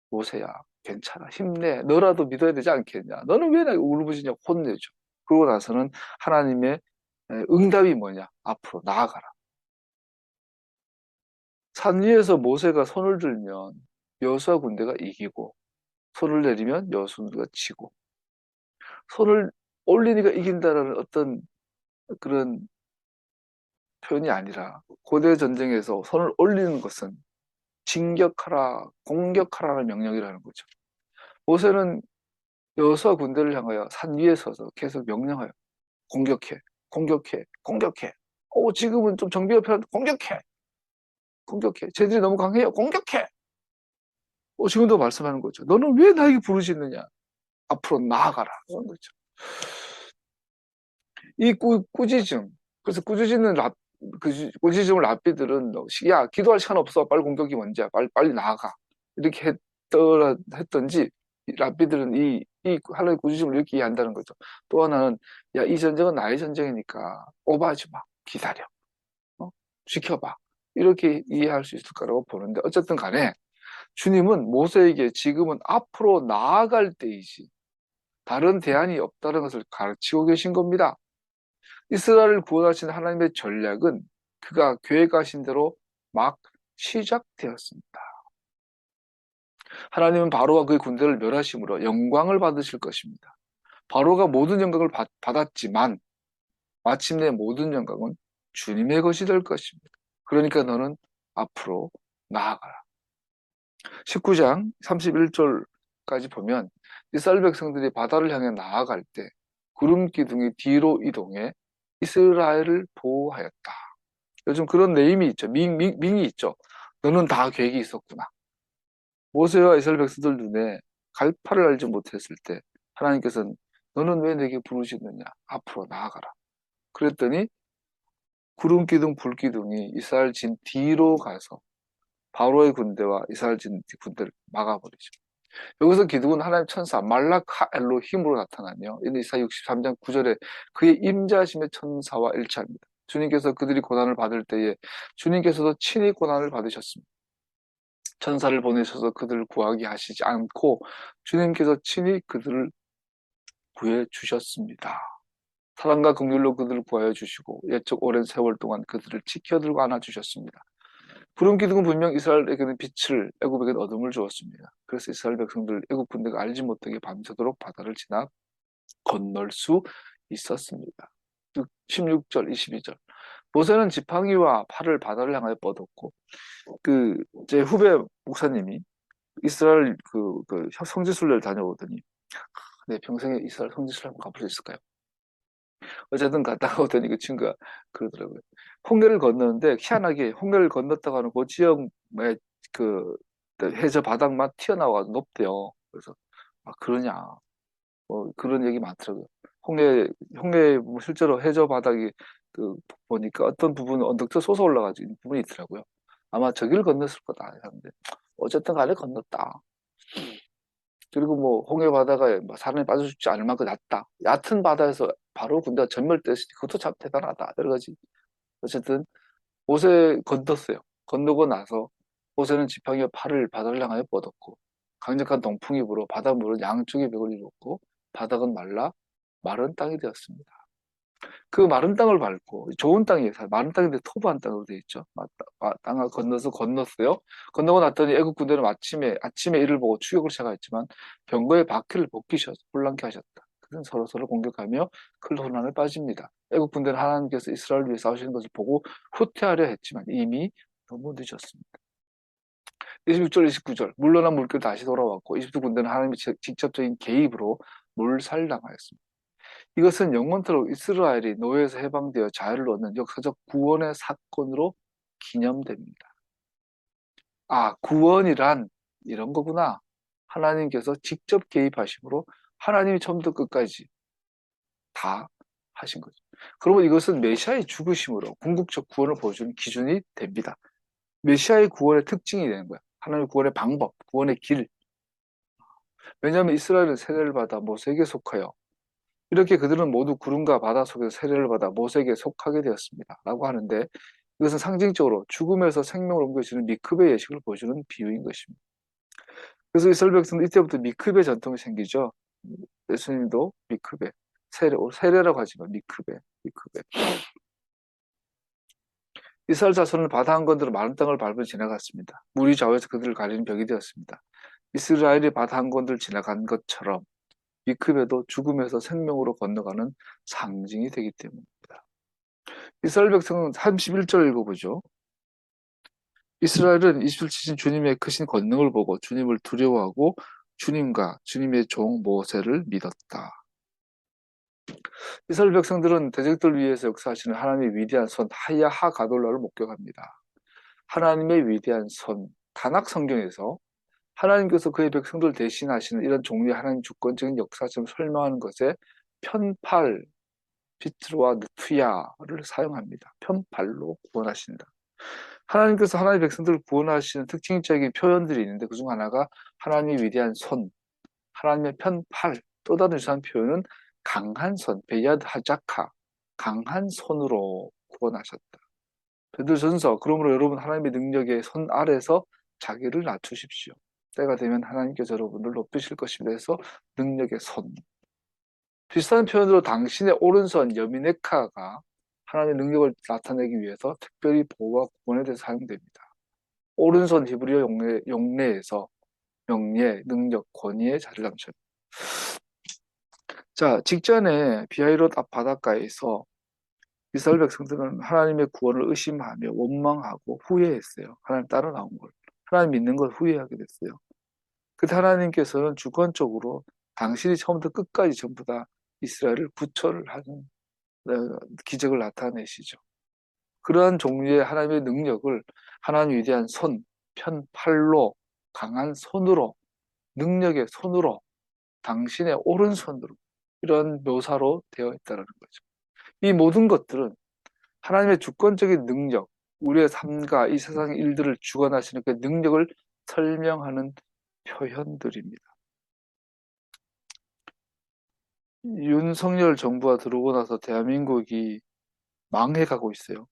모세야, 괜찮아. 힘내. 너라도 믿어야 되지 않겠냐. 너는 왜 나 울부짖냐 혼내죠. 그러고 나서는 하나님의 응답이 뭐냐. 앞으로 나아가라. 산 위에서 모세가 손을 들면 여호수아 군대가 이기고 손을 내리면 여호수아 군대가 지고 손을 올리니까 이긴다라는 어떤 그런 표현이 아니라 고대 전쟁에서 손을 올리는 것은 진격하라, 공격하라는 명령이라는 거죠. 모세는 여호수아 군대를 향하여 산 위에 서서 계속 명령하여 공격해, 공격해, 공격해. 지금은 좀 정비가 필요한데 공격해, 공격해. 쟤들이 너무 강해요. 공격해. 지금도 말씀하는 거죠. 너는 왜 나에게 부르짖느냐? 앞으로 나아가라. 그런 거죠. 이 꾸짖음. 그래서 꾸짖음을 랍비들은 야, 기도할 시간 없어. 빨리 공격이 먼저야. 빨리 나아가. 이렇게 했던지 랍비들은 이 하나님의 꾸짖음을 이렇게 이해한다는 거죠. 또 하나는 야, 이 전쟁은 나의 전쟁이니까 오버하지 마. 기다려. 지켜봐. 이렇게 이해할 수 있을 거라고 보는데 어쨌든 간에 주님은 모세에게 지금은 앞으로 나아갈 때이지 다른 대안이 없다는 것을 가르치고 계신 겁니다. 이스라엘을 구원하신 하나님의 전략은 그가 계획하신 대로 막 시작되었습니다. 하나님은 바로와 그의 군대를 멸하심으로 영광을 받으실 것입니다. 바로가 모든 영광을 받았지만 마침내 모든 영광은 주님의 것이 될 것입니다. 그러니까 너는 앞으로 나아가라. 19장 31절까지 보면 이스라엘 백성들이 바다를 향해 나아갈 때 구름 기둥이 뒤로 이동해 이스라엘을 보호하였다. 요즘 그런 네임이 있죠. 밍이 있죠. 너는 다 계획이 있었구나. 모세와 이스라엘 백성들 눈에 갈파를 알지 못했을 때 하나님께서는 너는 왜 내게 부르시느냐? 앞으로 나아가라. 그랬더니 구름 기둥, 불 기둥이 이스라엘 진 뒤로 가서 바로의 군대와 이스라엘 진 군대를 막아버리죠. 여기서 기둥은 하나님 천사 말라카 엘로힘으로 나타나며 이사야 63장 9절에 그의 임자심의 천사와 일치합니다. 주님께서 그들이 고난을 받을 때에 주님께서도 친히 고난을 받으셨습니다. 천사를 보내셔서 그들을 구하게 하시지 않고 주님께서 친히 그들을 구해 주셨습니다. 사랑과 긍휼로 그들을 구하여 주시고 옛적 오랜 세월 동안 그들을 지켜들고 안아주셨습니다. 구름 기둥은 분명 이스라엘에게는 빛을, 애굽에게는 어둠을 주었습니다. 그래서 이스라엘 백성들 애굽 군대가 알지 못하게 밤새도록 바다를 지나 건널 수 있었습니다. 16절, 22절. 모세는 지팡이와 팔을 바다를 향하여 뻗었고, 제 후배 목사님이 이스라엘 성지순례를 다녀오더니, 내 평생에 이스라엘 성지순례 한번 가볼 수 있을까요? 어쨌든 갔다가 오더니 그 친구가 그러더라고요. 홍해를 건너는데 희한하게 홍해를 건넜다고 하는 그 지역의 그 해저 바닥만 튀어나와서 높대요. 그래서 아 그러냐 그런 얘기 많더라고요. 홍해 뭐 실제로 해저 바닥이 보니까 어떤 부분은 언덕도 솟아 올라가지고 부분이 있더라고요. 아마 저기를 건넜을 거다 하는데 어쨌든 간에 건넜다. 그리고 뭐 홍해 바다가 뭐 사람이 빠져 죽지 않을 만큼 얕다. 얕은 바다에서 바로 군대가 전멸됐으니 그것도 참 대단하다. 여러 가지. 어쨌든 모세 건넜어요. 건너고 나서 모세는 지팡이와 팔을 바다를 향하여 뻗었고 강력한 동풍이 불어 바닷물은 양쪽의 벽을 이뤘고 바닥은 말라 마른 땅이 되었습니다. 그 마른 땅을 밟고 좋은 땅이에요. 마른 땅인데 토부한 땅으로 되어 있죠. 땅을 건너서 건넜어요. 건너고 났더니 애국 군대는 아침에 이를 보고 추격을 시작했지만 병거의 바퀴를 벗기셔서 혼란케 하셨다. 그는 서로 공격하며 큰 혼란에 빠집니다. 애국 군대는 하나님께서 이스라엘을 위해 싸우시는 것을 보고 후퇴하려 했지만 이미 너무 늦었습니다. 26절, 29절 물러난 물결 다시 돌아왔고 이집트 군대는 하나님의 직접적인 개입으로 몰살당하였습니다. 이것은 영원토록 이스라엘이 노예에서 해방되어 자유를 얻는 역사적 구원의 사건으로 기념됩니다. 아, 구원이란 이런 거구나. 하나님께서 직접 개입하심으로 하나님이 처음부터 끝까지 다 하신 거죠. 그러면 이것은 메시아의 죽으심으로 궁극적 구원을 보여주는 기준이 됩니다. 메시아의 구원의 특징이 되는 거야. 하나님의 구원의 방법, 구원의 길. 왜냐하면 이스라엘은 세례를 받아 모세에게 속하여 이렇게 그들은 모두 구름과 바다 속에서 세례를 받아 모세에게 속하게 되었습니다. 라고 하는데 이것은 상징적으로 죽음에서 생명을 옮겨주는 미크베 예식을 보여주는 비유인 것입니다. 그래서 이스라엘 백성은 이때부터 미크베 전통이 생기죠. 예수님도 미크베, 세례라고 하지만 미크베. 이스라엘 자손은 바다 한 건드로 마른 땅을 밟아 지나갔습니다. 물이 좌우에서 그들을 가리는 벽이 되었습니다. 이스라엘이 바다 한 건드를 지나간 것처럼 미크베도 죽음에서 생명으로 건너가는 상징이 되기 때문입니다. 이스라엘 백성은 31절 읽어보죠. 이스라엘은 이집트를 치신 주님의 크신 권능을 보고 주님을 두려워하고 주님과 주님의 종 모세를 믿었다. 이스라엘 백성들은 대적들 위해서 역사하시는 하나님의 위대한 손 하야하 가돌라를 목격합니다. 하나님의 위대한 손, 단악 성경에서 하나님께서 그의 백성들을 대신하시는 이런 종류의 하나님 주권적인 역사처럼 설명하는 것에 편팔, 비트로와 느투야를 사용합니다. 편팔로 구원하신다. 하나님께서 하나님의 백성들을 구원하시는 특징적인 표현들이 있는데 그중 하나가 하나님의 위대한 손, 하나님의 편팔, 또 다른 유사한 표현은 강한 손, 베야드 하자카, 강한 손으로 구원하셨다. 베드로전서, 그러므로 여러분 하나님의 능력의 손 아래서 자기를 낮추십시오. 때가 되면 하나님께서 여러분을 높이실 것입니다. 해서 능력의 손. 비슷한 표현으로 당신의 오른손 여미네카가 하나님의 능력을 나타내기 위해서 특별히 보호와 구원에 대해서 사용됩니다. 오른손 히브리어 용례에서 명예, 능력, 권위의 자리를 담습니다. 자, 직전에 비하이롯 앞 바닷가에서 이스라엘 백성들은 하나님의 구원을 의심하며 원망하고 후회했어요. 하나님 따라 나온 걸. 하나님 믿는 걸 후회하게 됐어요. 그때 하나님께서는 주권적으로 당신이 처음부터 끝까지 전부 다 이스라엘을 구처를 하는 기적을 나타내시죠. 그러한 종류의 하나님의 능력을 하나님의 위대한 손, 편팔로, 강한 손으로, 능력의 손으로, 당신의 오른손으로 이런 묘사로 되어 있다는 거죠. 이 모든 것들은 하나님의 주권적인 능력, 우리의 삶과 이 세상의 일들을 주관하시는 그 능력을 설명하는 표현들입니다. 윤석열 정부가 들어오고 나서 대한민국이 망해가고 있어요.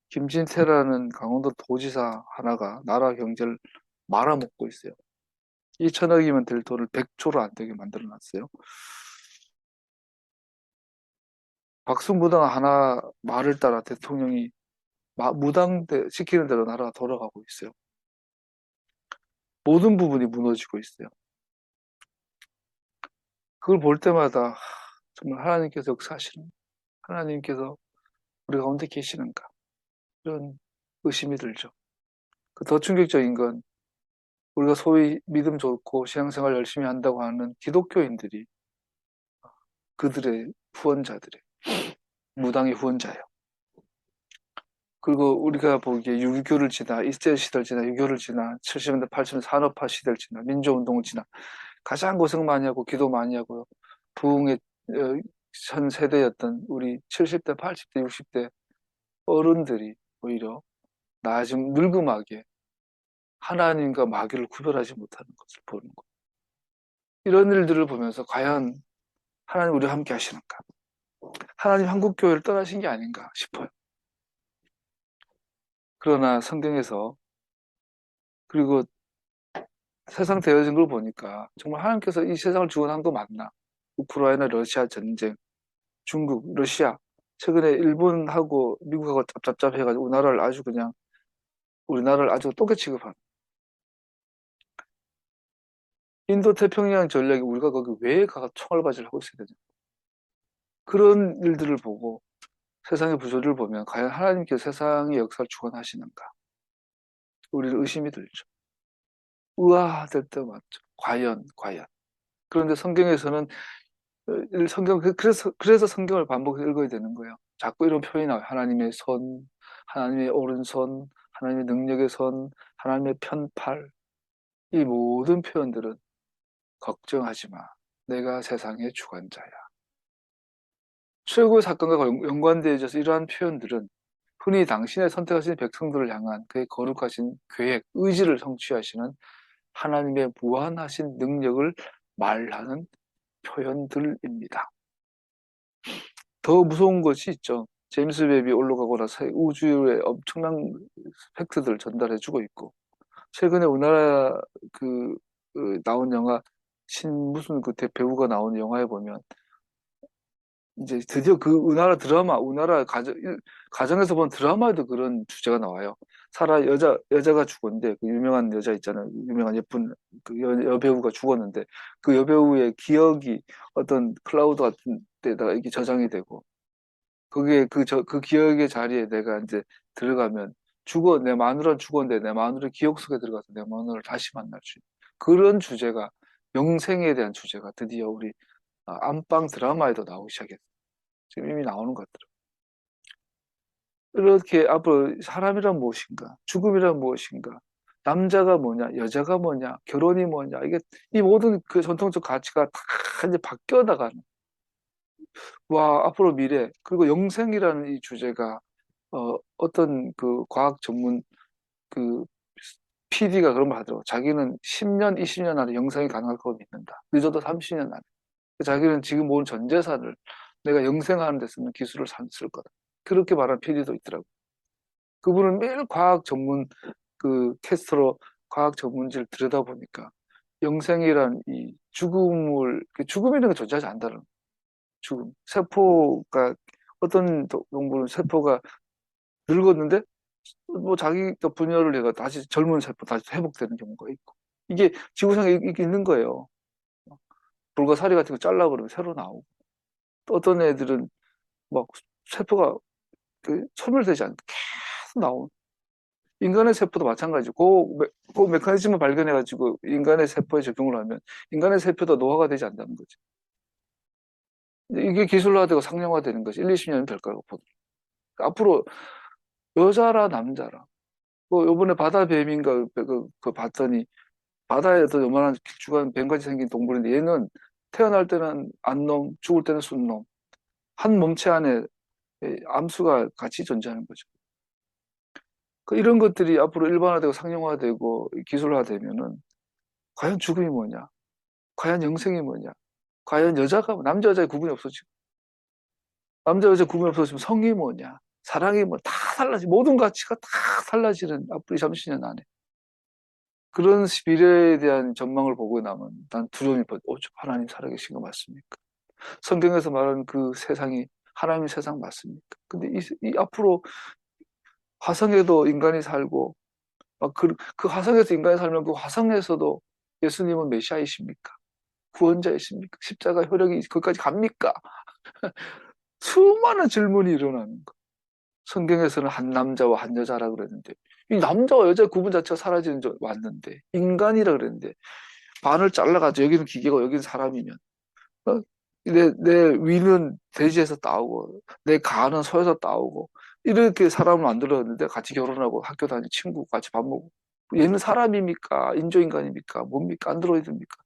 김진태라는 강원도 도지사 하나가 나라 경제를 말아먹고 있어요. 2천억이면 될 돈을 100조로 안 되게 만들어놨어요. 박수무당 하나 말을 따라 대통령이 시키는 대로 나라가 돌아가고 있어요. 모든 부분이 무너지고 있어요. 그걸 볼 때마다 정말 하나님께서 역사하시는, 하나님께서 우리 가운데 계시는가, 이런 의심이 들죠. 그 더 충격적인 건 우리가 소위 믿음 좋고 신앙생활 열심히 한다고 하는 기독교인들이 그들의 후원자들의 무당의 후원자예요. 그리고 우리가 보기에 6.25를 지나, 일제 시대를 지나, 6.25를 지나, 70년대, 80년대 산업화 시대를 지나, 민주운동을 지나, 가장 고생 많이 하고 기도 많이 하고요. 부흥의 전 세대였던 우리 70대, 80대, 60대 어른들이 오히려 나아지면 늙음하게 하나님과 마귀를 구별하지 못하는 것을 보는 것. 이런 일들을 보면서 과연 하나님 우리와 함께 하시는가? 하나님 한국교회를 떠나신 게 아닌가 싶어요. 그러나 성경에서, 그리고 세상 되어진 걸 보니까 정말 하나님께서 이 세상을 주관한 거 맞나? 우크라이나 러시아 전쟁, 중국, 러시아, 최근에 일본하고 미국하고 짭짭짭해가지고 우리나라를 아주 똥개 취급한 인도 태평양 전략이 우리가 거기 왜 가서 총알바지를 하고 있어야 되냐? 그런 일들을 보고 세상의 구조를 보면 과연 하나님께서 세상의 역사를 주관하시는가? 우리를 의심이 들죠. 의아할 때 맞죠. 과연. 그런데 성경에서는 그래서 성경을 반복해서 읽어야 되는 거예요. 자꾸 이런 표현이 나와요. 하나님의 손, 하나님의 오른손, 하나님의 능력의 손, 하나님의 편팔. 이 모든 표현들은 걱정하지 마. 내가 세상의 주관자야. 최고의 사건과 연관되어져서 이러한 표현들은 흔히 당신의 선택하신 백성들을 향한 그의 거룩하신 계획, 의지를 성취하시는 하나님의 무한하신 능력을 말하는 표현들입니다. 더 무서운 것이 있죠. 제임스 웹이 올라가고 나서 우주의 엄청난 팩트들을 전달해주고 있고, 최근에 우리나라 나온 영화 무슨 배우가 나온 영화에 보면 이제 드디어 그 우리나라 가정에서 본 드라마에도 그런 주제가 나와요. 여자가 죽었는데, 그 유명한 여자 있잖아요. 유명한 예쁜 그 여배우가 죽었는데, 그 여배우의 기억이 어떤 클라우드 같은 데다가 이렇게 저장이 되고, 거기에 그 기억의 자리에 내가 이제 들어가면 내 마누라는 죽었는데 내 마누라 기억 속에 들어가서 내 마누라를 다시 만날 수 있는 그런 주제가, 영생에 대한 주제가 드디어 우리 안방 드라마에도 나오기 시작했어요. 지금 이미 나오는 것들. 이렇게 앞으로 사람이란 무엇인가, 죽음이란 무엇인가, 남자가 뭐냐, 여자가 뭐냐, 결혼이 뭐냐, 이 모든 그 전통적 가치가 다 이제 바뀌어 나가는, 와, 앞으로 미래, 그리고 영생이라는 이 주제가, 어떤 그 과학 전문 그 PD가 그런 말 하더라고. 자기는 10년, 20년 안에 영생이 가능할 거로 믿는다. 늦어도 30년 안에. 자기는 지금 모은 전 재산을 내가 영생하는 데 쓰는 기술을 쓸 거다. 그렇게 말하는 PD도 있더라고. 그분은 매일 과학 전문 캐스터로 과학 전문지를 들여다보니까 영생이란 이 죽음이라는 게 존재하지 않는다는, 죽음. 어떤 동물은 세포가 늙었는데 뭐 자기 또 분열을 해가 다시 젊은 세포 다시 회복되는 경우가 있고, 이게 지구상에 있는 거예요. 불가사리 같은 거 잘라버리면 새로 나오고, 또 어떤 애들은 막 세포가 소멸되지 않고 계속 나오는, 인간의 세포도 마찬가지고 그 메커니즘을 발견해가지고 인간의 세포에 적용을 하면 인간의 세포도 노화가 되지 않는다는 거지. 이게 기술화되고 상용화되는 것이 1, 20년이 될 거라고 보더라고요. 앞으로 여자라 남자라, 뭐 요번에 바다뱀인가 봤더니, 바다에도 요만한 길쭉한 뱀같이 생긴 동물인데 얘는 태어날 때는 암놈, 죽을 때는 순놈, 한 몸체 안에 암수가 같이 존재하는 거죠. 이런 것들이 앞으로 일반화되고 상용화되고 기술화되면은 과연 죽음이 뭐냐? 과연 영생이 뭐냐? 과연 남자 여자의 구분이 없어지고, 남자 여자 구분이 없어지면 성이 뭐냐? 사랑이 다 달라지, 모든 가치가 다 달라지는 앞으로 2, 30년 안에. 그런 미래에 대한 전망을 보고 나면 난 두려움이 하나님 살아계신 거 맞습니까? 성경에서 말하는 그 세상이 하나님의 세상 맞습니까? 근데 이 앞으로 화성에도 인간이 살고 막 그 화성에서 인간이 살면 그 화성에서도 예수님은 메시아이십니까? 구원자이십니까? 십자가 효력이 거기까지 갑니까? 수많은 질문이 일어나는 거. 성경에서는 한 남자와 한 여자라 그랬는데 이 남자와 여자의 구분 자체가 사라지는 줄 왔는데 인간이라 그랬는데 반을 잘라가지고 여기는 기계고 여기는 사람이면 어? 내 위는 돼지에서 따오고 내 간은 소에서 따오고 이렇게 사람을 만들었는데 같이 결혼하고 학교 다니고 친구 같이 밥 먹고 얘는 사람입니까? 인조인간입니까? 뭡니까? 안드로이드입니까?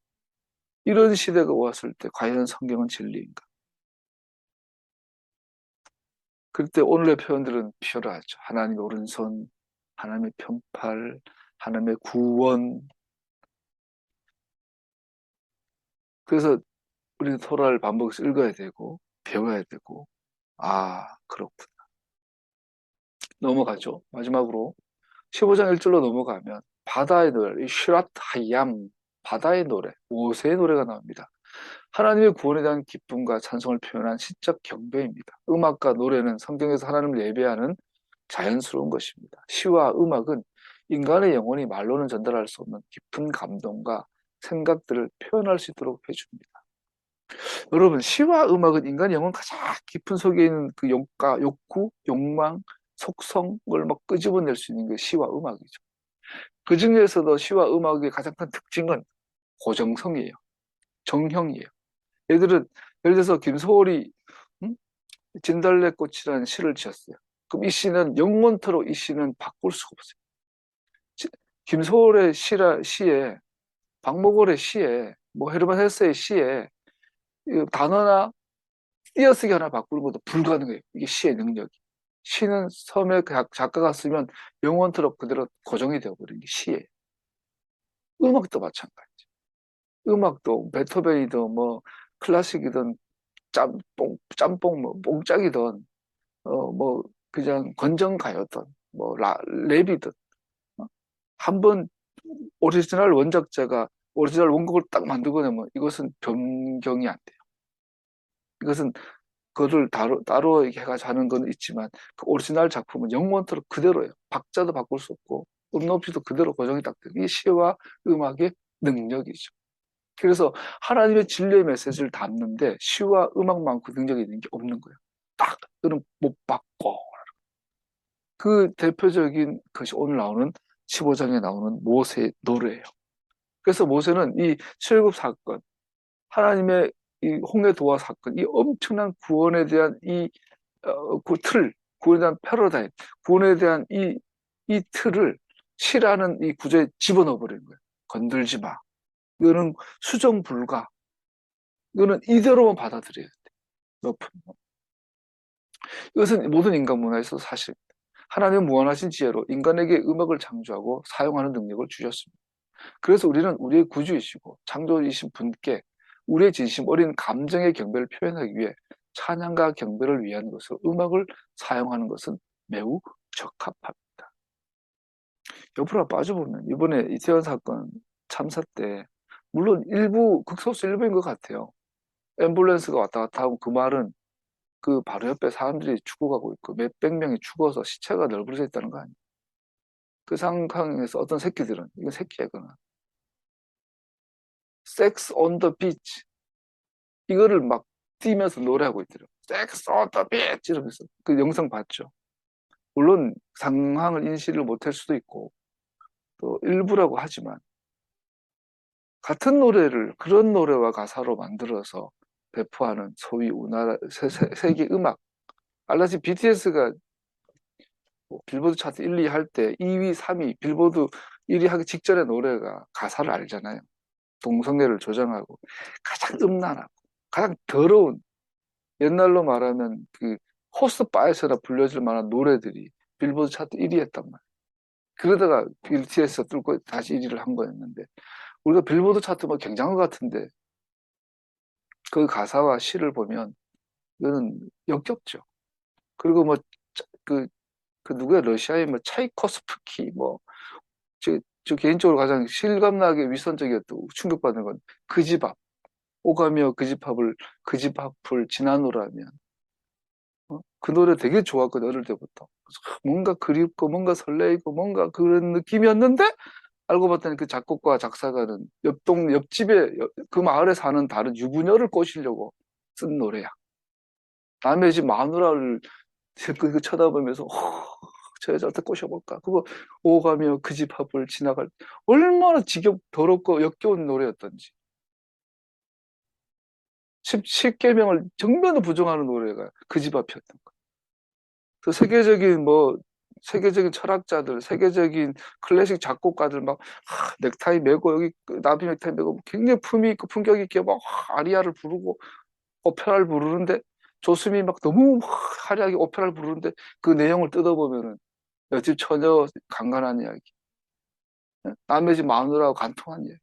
이런 시대가 왔을 때 과연 성경은 진리인가? 그때 오늘의 표현들은 필요하죠. 하나님의 오른손, 하나님의 편팔, 하나님의 구원. 그래서 우리는 토라를 반복해서 읽어야 되고 배워야 되고 그렇군. 넘어가죠. 마지막으로 15장 1절로 넘어가면 바다의 노래, 이 슈랏 하얌, 바다의 노래, 모세의 노래가 나옵니다. 하나님의 구원에 대한 기쁨과 찬송을 표현한 시적 경배입니다. 음악과 노래는 성경에서 하나님을 예배하는 자연스러운 것입니다. 시와 음악은 인간의 영혼이 말로는 전달할 수 없는 깊은 감동과 생각들을 표현할 수 있도록 해줍니다. 여러분, 시와 음악은 인간의 영혼 가장 깊은 속에 있는 그 욕구, 욕망, 속성을 막 끄집어낼 수 있는 게 시와 음악이죠. 그 중에서도 시와 음악의 가장 큰 특징은 고정성이에요. 정형이에요. 예를 들어서 김소월이 진달래꽃이라는 시를 지었어요. 그럼 이 시는 영원토록 이 시는 바꿀 수가 없어요. 김소월의 시에 박목월의 시에 뭐 헤르만 헤세의 시에 단어나 띄어쓰기 하나 바꾸는 것도 불가능해요. 이게 시의 능력이. 시는 처음에 작가가 쓰면 영원토록 그대로 고정이 되어버리는 게 시예요. 음악도 마찬가지죠. 음악도 베토벤이든 뭐 클래식이든 짬뽕 뭐 뽕짝이든 뭐 그냥 건전가요든 뭐 랩이든 한번 오리지널 원작자가 오리지널 원곡을 딱 만들고 나면 이것은 변경이 안 돼요. 이것은 그거를 따로 해가지고 하는 건 있지만 그 오리지널 작품은 영원토록 그대로예요. 박자도 바꿀 수 없고 높이도 그대로 고정이 딱 돼요. 이게 시와 음악의 능력이죠. 그래서 하나님의 진리의 메시지를 담는데 시와 음악만큼 능력이 있는 게 없는 거예요. 딱 그는 못 받고 그 대표적인 것이 오늘 나오는 15장에 나오는 모세의 노래예요. 그래서 모세는 이 출애굽 사건, 하나님의 이 홍해 도화 사건, 이 엄청난 구원에 대한 그 구원에 대한 패러다임, 구원에 대한 이 틀을 시라는 이 구조에 집어넣어 버리는 거예요. 건들지 마. 이거는 수정 불가. 이거는 이대로만 받아들여야 돼. 높은. 이것은 모든 인간 문화에서 사실 하나님의 무한하신 지혜로 인간에게 음악을 창조하고 사용하는 능력을 주셨습니다. 그래서 우리는 우리의 구주이시고 창조이신 분께 우리의 진심 어린 감정의 경배를 표현하기 위해 찬양과 경배를 위한 것으로 음악을 사용하는 것은 매우 적합합니다. 옆으로 빠져보면 이번에 이태원 사건 참사 때 물론 극소수 일부인 것 같아요. 앰뷸런스가 왔다 갔다 하고 그 말은 그 바로 옆에 사람들이 죽어가고 있고 몇백 명이 죽어서 시체가 널브러져 있다는 거 아니에요. 그 상황에서 어떤 새끼들은 이건 새끼야거나 Sex on the beach 이거를 막 뛰면서 노래하고 있더라고요. Sex on the beach 이러면서 그 영상 봤죠. 물론 상황을 인식을 못할 수도 있고 또 일부라고 하지만 같은 노래를 그런 노래와 가사로 만들어서 배포하는 소위 우리나라 세계 음악 알다시피 BTS가 빌보드 차트 1, 2 할 때 2위, 3위 빌보드 1위 하기 직전의 노래가 가사를 알잖아요. 동성애를 조장하고 가장 음란하고 가장 더러운 옛날로 말하면 그 호스바에서나 불려질 만한 노래들이 빌보드 차트 1위 했단 말이에요. 그러다가 BTS 뚫고 다시 1위를 한 거였는데 우리가 빌보드 차트 뭐 경장어 같은데 그 가사와 시를 보면 이거는 역겹죠. 그리고 뭐 그 누구야 러시아의 뭐 차이코스프키 뭐 저 개인적으로 가장 실감나게 위선적이었고 충격받는 건 그 집 앞 오가며 그 집 앞을 지나노라면 그 노래 되게 좋았거든, 어릴 때부터. 뭔가 그립고, 뭔가 설레이고, 뭔가 그런 느낌이었는데, 알고 봤더니 그 작곡가, 작사가는 옆집에, 그 마을에 사는 다른 유부녀를 꼬시려고 쓴 노래야. 남의 집 마누라를 그 쳐다보면서, 저 여자한테 꼬셔볼까? 그거 오가며 그 집 앞을 지나갈 때 얼마나 더럽고 역겨운 노래였던지. 십계명을 정면으로 부정하는 노래가 그 집 앞이었던 거야. 그 세계적인 철학자들, 세계적인 클래식 작곡가들 막 넥타이 메고 여기 나비 넥타이 메고 굉장히 품위 있고 품격 있게 막 아리아를 부르고 오페라를 부르는데 조수미 막 너무 화려하게 오페라를 부르는데 그 내용을 뜯어보면은 옆집 처녀 강간한 이야기, 남의 집 마누라하고 간통한 이야기,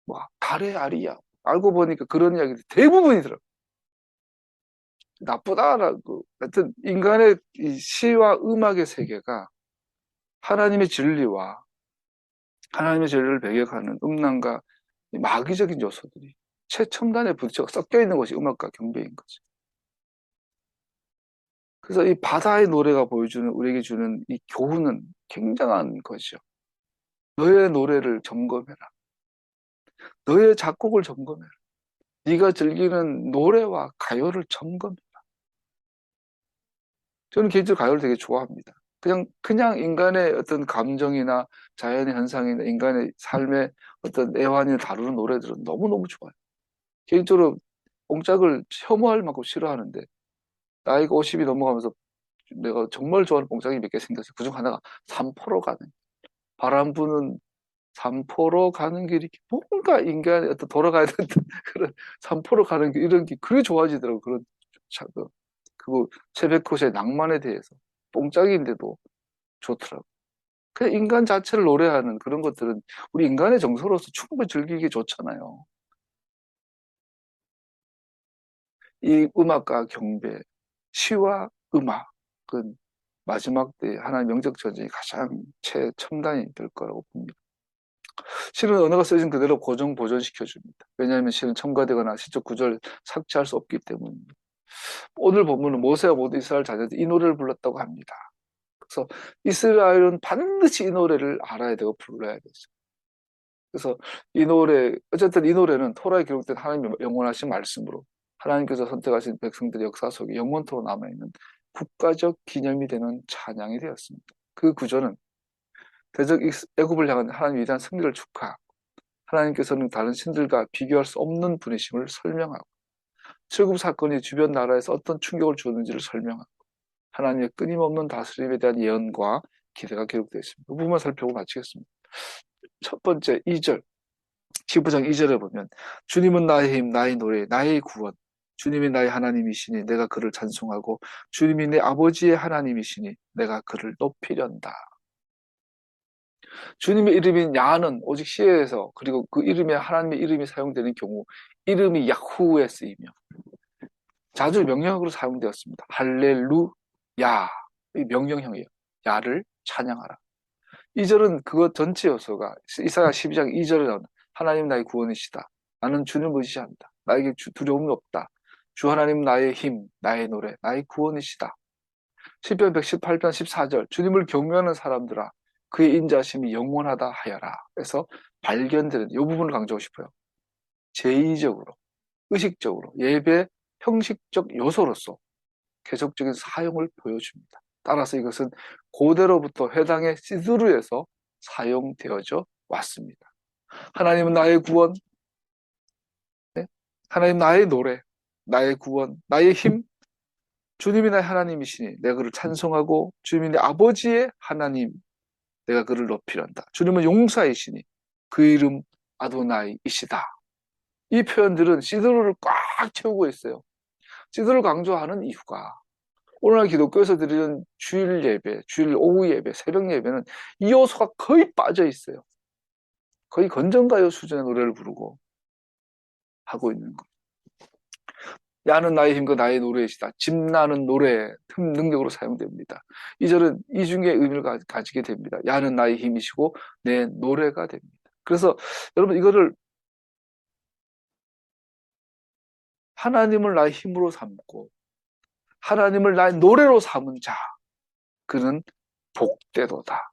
뭐 달의 아리아. 알고 보니까 그런 이야기들 대부분이 들어. 나쁘다라고. 하여튼 인간의 이 시와 음악의 세계가 하나님의 진리와 하나님의 진리를 배격하는 음란과 마귀적인 요소들이 최첨단에 부딪혀 섞여 있는 것이 음악과 경배인 거죠. 그래서 이 바다의 노래가 보여주는 우리에게 주는 이 교훈은 굉장한 것이죠. 너의 노래를 점검해라. 너의 작곡을 점검해라. 네가 즐기는 노래와 가요를 점검해. 저는 개인적으로 가요를 되게 좋아합니다. 그냥 인간의 어떤 감정이나 자연의 현상이나 인간의 삶의 어떤 애환을 다루는 노래들은 너무너무 좋아요. 개인적으로 뽕짝을 혐오할 만큼 싫어하는데, 나이가 50이 넘어가면서 내가 정말 좋아하는 뽕짝이 몇 개 생겼어요. 그중 하나가 삼포로 가는, 바람 부는 삼포로 가는 길이 뭔가 인간의 어떤 돌아가야 되는 그런 삼포로 가는 길, 이런 게 그게 좋아지더라고요. 그거 체베코의 낭만에 대해서 뽕짝인데도 좋더라고요. 그냥 인간 자체를 노래하는 그런 것들은 우리 인간의 정서로서 충분히 즐기기 좋잖아요. 이 음악과 경배, 시와 음악은 마지막 때 하나의 명적 전쟁이 가장 최첨단이 될 거라고 봅니다. 실은 언어가 쓰여진 그대로 고정 보존시켜줍니다. 왜냐하면 실은 첨가되거나 시적 구조를 삭제할 수 없기 때문입니다. 오늘 본문은 모세와 모든 이스라엘 자녀들이 이 노래를 불렀다고 합니다. 그래서 이스라엘은 반드시 이 노래를 알아야 되고 불러야 되죠. 그래서 어쨌든 이 노래는 토라에 기록된 하나님의 영원하신 말씀으로 하나님께서 선택하신 백성들의 역사 속에 영원토록 남아있는 국가적 기념이 되는 찬양이 되었습니다. 그 구조는 대적 애굽을 향한 하나님의 위대한 승리를 축하하고, 하나님께서는 다른 신들과 비교할 수 없는 분이심을 설명하고, 출굽 사건이 주변 나라에서 어떤 충격을 주었는지를 설명하고, 하나님의 끊임없는 다스림에 대한 예언과 기대가 기록되어 있습니다. 그 부분만 살펴보고 마치겠습니다. 첫 번째 2절, 15장 2절에 보면 주님은 나의 힘, 나의 노래, 나의 구원. 주님이 나의 하나님이시니 내가 그를 찬송하고 주님이 내 아버지의 하나님이시니 내가 그를 높이련다. 주님의 이름인 야는 오직 시에서, 그리고 그 이름에 하나님의 이름이 사용되는 경우 이름이 야후에 쓰이며 자주 명령어로 사용되었습니다. 할렐루야, 이 명령형이에요. 야를 찬양하라. 2절은 그것 전체 요소가 이사야 12장 2절에 나오는 하나님 나의 구원이시다. 나는 주님을 의지한다. 나에게 두려움이 없다. 주 하나님 나의 힘, 나의 노래, 나의 구원이시다. 시편 118편 14절 주님을 경외하는 사람들아 그의 인자심이 영원하다 하여라. 그래서 발견되는 이 부분을 강조하고 싶어요. 제의적으로, 의식적으로, 예배 형식적 요소로서 계속적인 사용을 보여줍니다. 따라서 이것은 고대로부터 회당의 시드루에서 사용되어져 왔습니다. 하나님은 나의 구원, 네? 하나님 나의 노래, 나의 구원, 나의 힘, 주님이 나의 하나님이시니 내가 그를 찬송하고 주님이 내 아버지의 하나님, 내가 그를 높이란다. 주님은 용사이시니 그 이름 아도나이이시다. 이 표현들은 시드루를 꽉 채우고 있어요. 시드루를 강조하는 이유가 오늘날 기독교에서 드리는 주일 예배, 주일 오후 예배, 새벽 예배는 이 요소가 거의 빠져 있어요. 거의 건전가요 수준의 노래를 부르고 하고 있는 거. 야는 나의 힘과 나의 노래이시다. 집나는 노래, 틈 능력으로 사용됩니다. 이 절은 이중의 의미를 가지게 됩니다. 야는 나의 힘이시고 내 노래가 됩니다. 그래서 여러분 이거를 하나님을 나의 힘으로 삼고 하나님을 나의 노래로 삼은 자, 그는 복되도다.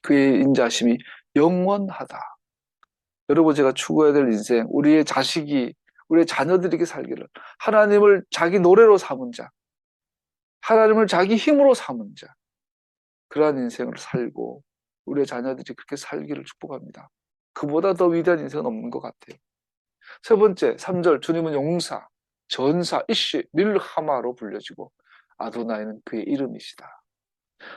그의 인자심이 영원하다. 여러분, 제가 추구해야 될 인생, 우리의 자식이, 우리의 자녀들에게 살기를 하나님을 자기 노래로 삼은 자, 하나님을 자기 힘으로 삼은 자, 그러한 인생을 살고 우리의 자녀들이 그렇게 살기를 축복합니다. 그보다 더 위대한 인생은 없는 것 같아요. 세 번째, 3절, 주님은 용사, 전사, 이시, 밀하마로 불려지고 아도나이는 그의 이름이시다.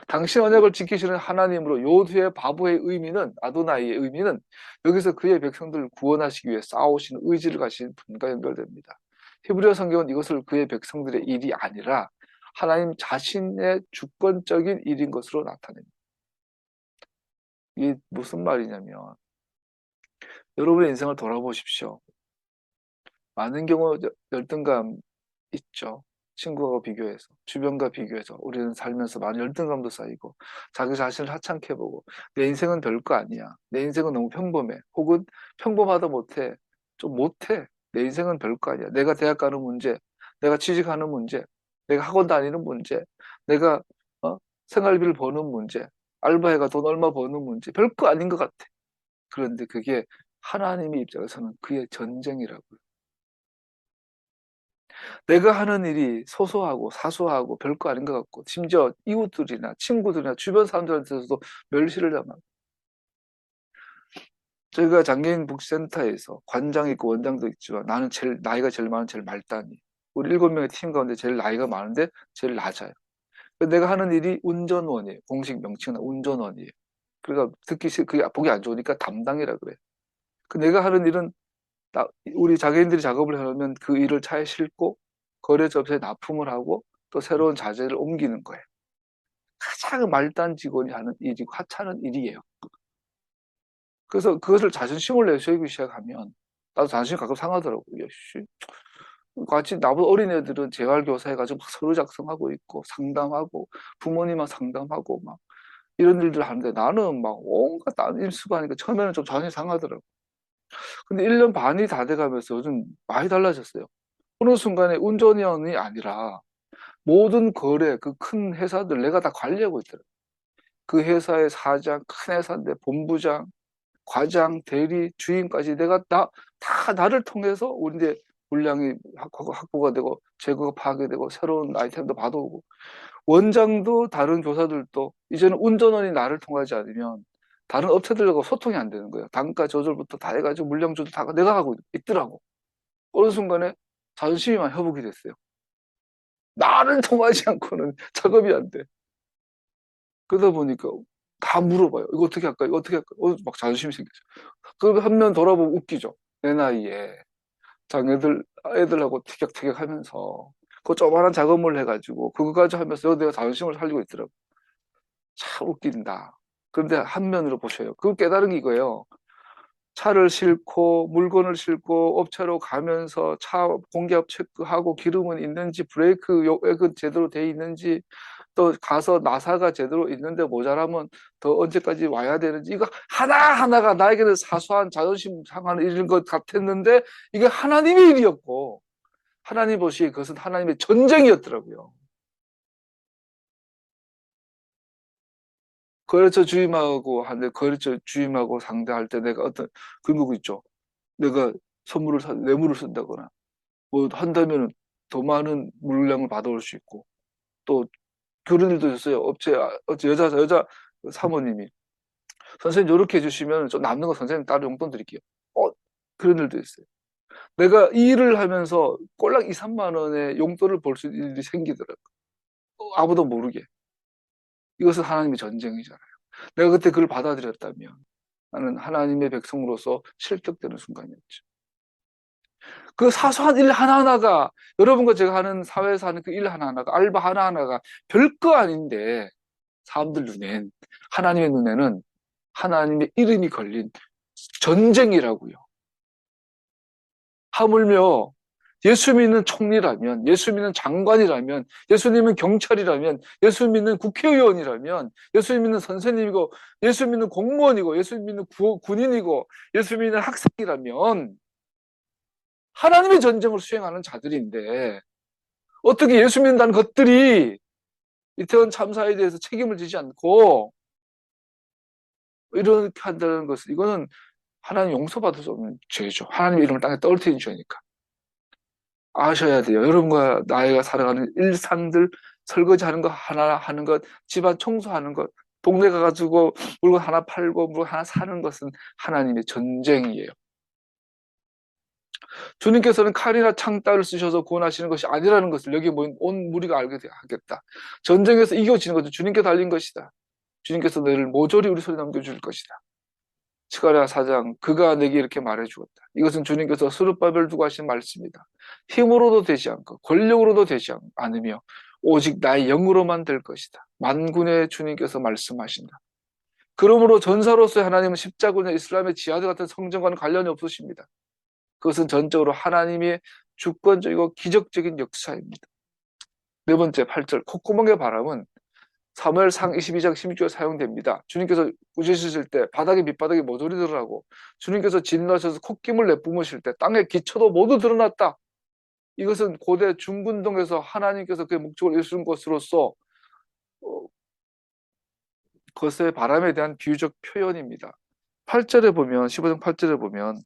당신 언약을 지키시는 하나님으로 요두의 바보의 의미는, 아도나이의 의미는 여기서 그의 백성들을 구원하시기 위해 싸우시는 의지를 가진 분과 연결됩니다. 히브리어 성경은 이것을 그의 백성들의 일이 아니라 하나님 자신의 주권적인 일인 것으로 나타냅니다. 이게 무슨 말이냐면, 여러분의 인생을 돌아보십시오. 많은 경우 열등감 있죠. 친구와 비교해서, 주변과 비교해서 우리는 살면서 많은 열등감도 쌓이고 자기 자신을 하찮게 보고 내 인생은 별거 아니야. 내 인생은 너무 평범해. 혹은 평범하다 못해. 좀 못해. 내 인생은 별거 아니야. 내가 대학 가는 문제, 내가 취직하는 문제, 내가 학원 다니는 문제, 내가 생활비를 버는 문제, 알바해가 돈 얼마 버는 문제, 별거 아닌 것 같아. 그런데 그게 하나님의 입장에서는 그의 전쟁이라고요. 내가 하는 일이 소소하고 사소하고 별거 아닌 것 같고, 심지어 이웃들이나 친구들이나 주변 사람들한테서도 멸시를 당하고. 저희가 장애인 복지센터에서 관장 있고 원장도 있지만 나는 나이가 제일 많은 제일 말단이. 우리 7명의 팀 가운데 제일 나이가 많은데 제일 낮아요. 내가 하는 일이 운전원이에요. 공식 명칭은 운전원이에요. 그러니까 그게 보기 안 좋으니까 담당이라 그래. 내가 하는 일은 우리 장애인들이 작업을 하려면 그 일을 차에 싣고 거래 접수에 납품을 하고 또 새로운 자재를 옮기는 거예요. 가장 말단 직원이 하는 일이고 하찮은 일이에요. 그래서 그것을 자존심을 내세우기 시작하면 나도 자존심 가끔 상하더라고요. 같이 나보다 어린 애들은 재활교사 해가지고 막 서류 작성하고 있고 상담하고 부모님만 상담하고 막 이런 일들 하는데 나는 막 온갖 딴 일수가 하니까 처음에는 좀 자존심 상하더라고요. 근데 1년 반이 다 돼가면서 요즘 많이 달라졌어요. 어느 순간에 운전원이 아니라 모든 거래, 그 큰 회사들 내가 다 관리하고 있더라고요. 그 회사의 사장, 큰 회사인데 본부장, 과장, 대리, 주임까지 내가 다 나를 통해서 우리 이제 물량이 확보가 되고 재고가 파괴되고 새로운 아이템도 받아오고 원장도 다른 교사들도 이제는 운전원이 나를 통하지 않으면 다른 업체들하고 소통이 안 되는 거예요. 단가 조절부터 다 해가지고 물량 조절 다 내가 하고 있더라고. 어느 순간에 자존심이만 회복이 됐어요. 나를 통하지 않고는 작업이 안 돼. 그러다 보니까 다 물어봐요. 이거 어떻게 할까? 이거 어떻게 할까? 막 자존심이 생기죠. 그럼 한 면 돌아보면 웃기죠. 내 나이에 애들하고 티격태격 하면서 그 조그만한 작업을 해가지고 그거까지 하면서 내가 자존심을 살리고 있더라고. 참 웃긴다. 그런데 한 면으로 보셔요. 그 깨달은 게 이거예요. 차를 싣고 물건을 싣고 업체로 가면서 차 공기압 체크하고 기름은 있는지 브레이크 요액은 제대로 돼 있는지 또 가서 나사가 제대로 있는데 모자라면 더 언제까지 와야 되는지 이거 하나하나가 나에게는 사소한 자존심 상하는 일인 것 같았는데 이게 하나님의 일이었고 하나님 보시기에 그것은 하나님의 전쟁이었더라고요. 거래처 주임하고 하는데 거래처 주임하고 상대할 때 내가 어떤 그런 거 있죠. 내가 뇌물을 쓴다거나 뭐 한다면 더 많은 물량을 받아올 수 있고 또 그런 일도 있었어요. 어째 여자 사모님이 선생님 이렇게 해주시면 좀 남는 거 선생님 따로 용돈 드릴게요. 그런 일도 있어요. 내가 이 일을 하면서 꼴랑 2, 3만 원의 용돈을 벌 수 있는 일이 생기더라고요. 아무도 모르게. 이것은 하나님의 전쟁이잖아요. 내가 그때 그걸 받아들였다면 나는 하나님의 백성으로서 실격되는 순간이었죠. 그 사소한 일 하나하나가 여러분과 제가 하는 사회에서 하는 그 일 하나하나가 알바 하나하나가 별거 아닌데 사람들 눈엔 하나님의 눈에는 하나님의 이름이 걸린 전쟁이라고요. 하물며 예수 믿는 총리라면, 예수 믿는 장관이라면, 예수 믿는 경찰이라면, 예수 믿는 국회의원이라면, 예수 믿는 선생님이고, 예수 믿는 공무원이고, 예수 믿는 군인이고, 예수 믿는 학생이라면 하나님의 전쟁을 수행하는 자들인데 어떻게 예수 믿는다는 것들이 이태원 참사에 대해서 책임을 지지 않고 이렇게 한다는 것은 이거는 하나님 용서받을 수 없는 죄죠. 하나님 이름을 땅에 떨어뜨린 죄니까. 아셔야 돼요. 여러분과 나이가 살아가는 일상들, 설거지하는 거 하나 하는 것, 집안 청소하는 것, 동네 가가지고 물건 하나 팔고 물건 하나 사는 것은 하나님의 전쟁이에요. 주님께서는 칼이나 창따를 쓰셔서 구원하시는 것이 아니라는 것을 여기 모인 온 무리가 알게 하겠다. 전쟁에서 이겨지는 것은 주님께 달린 것이다. 주님께서 너를 모조리 우리 손에 넘겨줄 것이다. 스가랴 4장 그가 내게 이렇게 말해 주었다. 이것은 주님께서 스룹바벨 두고 하신 말씀이다. 힘으로도 되지 않고 권력으로도 되지 않으며 오직 나의 영으로만 될 것이다. 만군의 주님께서 말씀하신다. 그러므로 전사로서의 하나님은 십자군의 이슬람의 지하드 같은 성전과는 관련이 없으십니다. 그것은 전적으로 하나님의 주권적이고 기적적인 역사입니다. 네 번째 8절 콧구멍의 바람은 사무엘상 22장 16절에 사용됩니다. 주님께서 꾸짖으실 때 바닥에 밑바닥이 모조리 드러나고 주님께서 진노하셔서 콧김을 내뿜으실 때 땅의 기초도 모두 드러났다. 이것은 고대 중근동에서 하나님께서 그의 목적을 이루신 것으로서 그것의 바람에 대한 비유적 표현입니다. 8절에 보면 15장 8절에 보면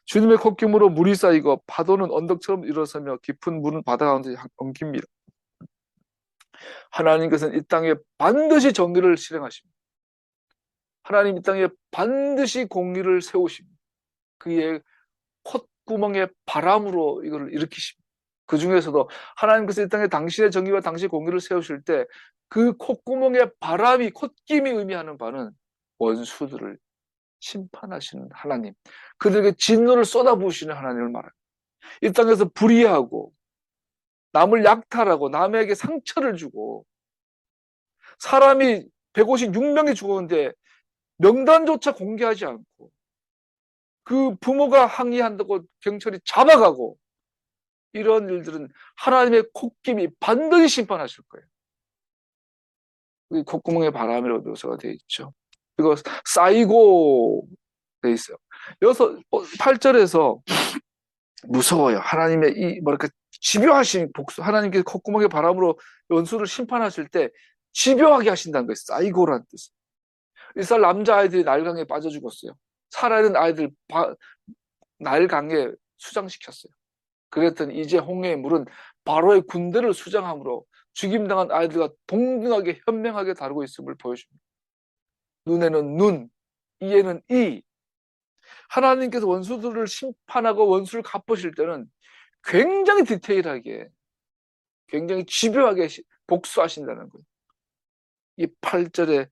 주님의 콧김으로 물이 쌓이고 파도는 언덕처럼 일어서며 깊은 물은 바다 가운데 엉킵니다. 하나님께서는 이 땅에 반드시 정의를 실행하십니다. 하나님 이 땅에 반드시 공의를 세우십니다. 그의 콧구멍의 바람으로 이걸 일으키십니다. 그 중에서도 하나님께서 이 땅에 당신의 정의와 당신의 공의를 세우실 때 그 콧구멍의 바람이 콧김이 의미하는 바는 원수들을 심판하시는 하나님, 그들에게 진노를 쏟아부으시는 하나님을 말합니다. 이 땅에서 불의하고 남을 약탈하고 남에게 상처를 주고 사람이 156명이 죽었는데 명단조차 공개하지 않고 그 부모가 항의한다고 경찰이 잡아가고 이런 일들은 하나님의 콧김이 반드시 심판하실 거예요. 콧구멍에 바람이라고 묘사가 되어 있죠. 그리고 쌓이고 되어 있어요. 여기서 8절에서 무서워요. 하나님의 이 뭐랄까 집요하신 복수, 하나님께서 콧구멍에 바람으로 원수를 심판하실 때 집요하게 하신다는 거예요. 쌓이고라는 뜻. 이스라엘 남자아이들이 나일강에 빠져 죽었어요. 살아있는 아이들 나일강에 수장시켰어요. 그랬더니 이제 홍해의 물은 바로의 군대를 수장함으로 죽임당한 아이들과 동등하게 현명하게 다루고 있음을 보여줍니다. 눈에는 눈, 이에는 이. 하나님께서 원수들을 심판하고 원수를 갚으실 때는 굉장히 디테일하게, 굉장히 집요하게 복수하신다는 거예요. 이 8절에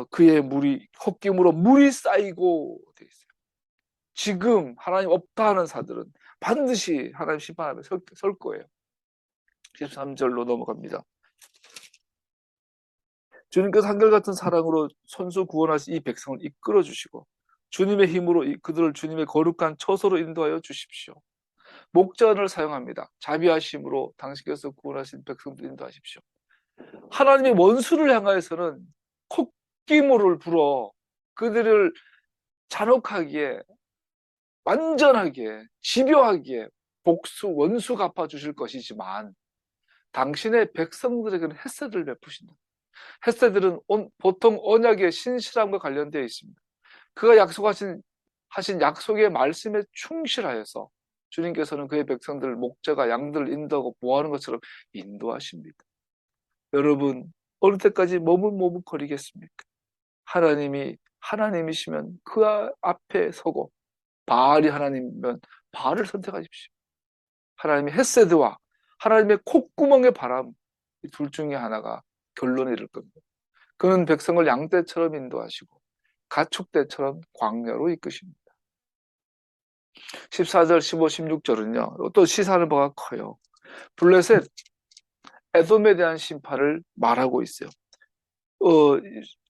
그의 물이 콧김으로 물이 쌓이고 되어 있어요. 지금 하나님 없다 하는 사들은 반드시 하나님 심판 앞에 설 거예요. 13절로 넘어갑니다. 주님께서 한결같은 사랑으로 손수 구원하신 이 백성을 이끌어 주시고 주님의 힘으로 그들을 주님의 거룩한 처소로 인도하여 주십시오. 목전을 사용합니다. 자비하심으로 당신께서 구원하신 백성들 인도하십시오. 하나님의 원수를 향하여서는 콧기모를 불어 그들을 잔혹하게 완전하게 집요하게 복수 원수 갚아 주실 것이지만 당신의 백성들에게는 헤세드를 베푸신다. 헤세드는 보통 언약의 신실함과 관련되어 있습니다. 그가 약속하신 약속의 말씀에 충실하여서 주님께서는 그의 백성들 목자가 양들을 인도하고 보호하는 것처럼 인도하십니다. 여러분 어느 때까지 머뭇머뭇거리겠습니까? 하나님이 하나님이시면 그 앞에 서고 바알이 하나님이면 바알을 선택하십시오. 하나님의 헤세드와 하나님의 콧구멍의 바람, 이 둘 중에 하나가 결론에 이를 겁니다. 그는 백성을 양떼처럼 인도하시고 가축떼처럼 광야로 이끄십니다. 14절, 15, 16절은요. 또 시사하는 바가 커요. 블레셋, 에돔에 대한 심판을 말하고 있어요.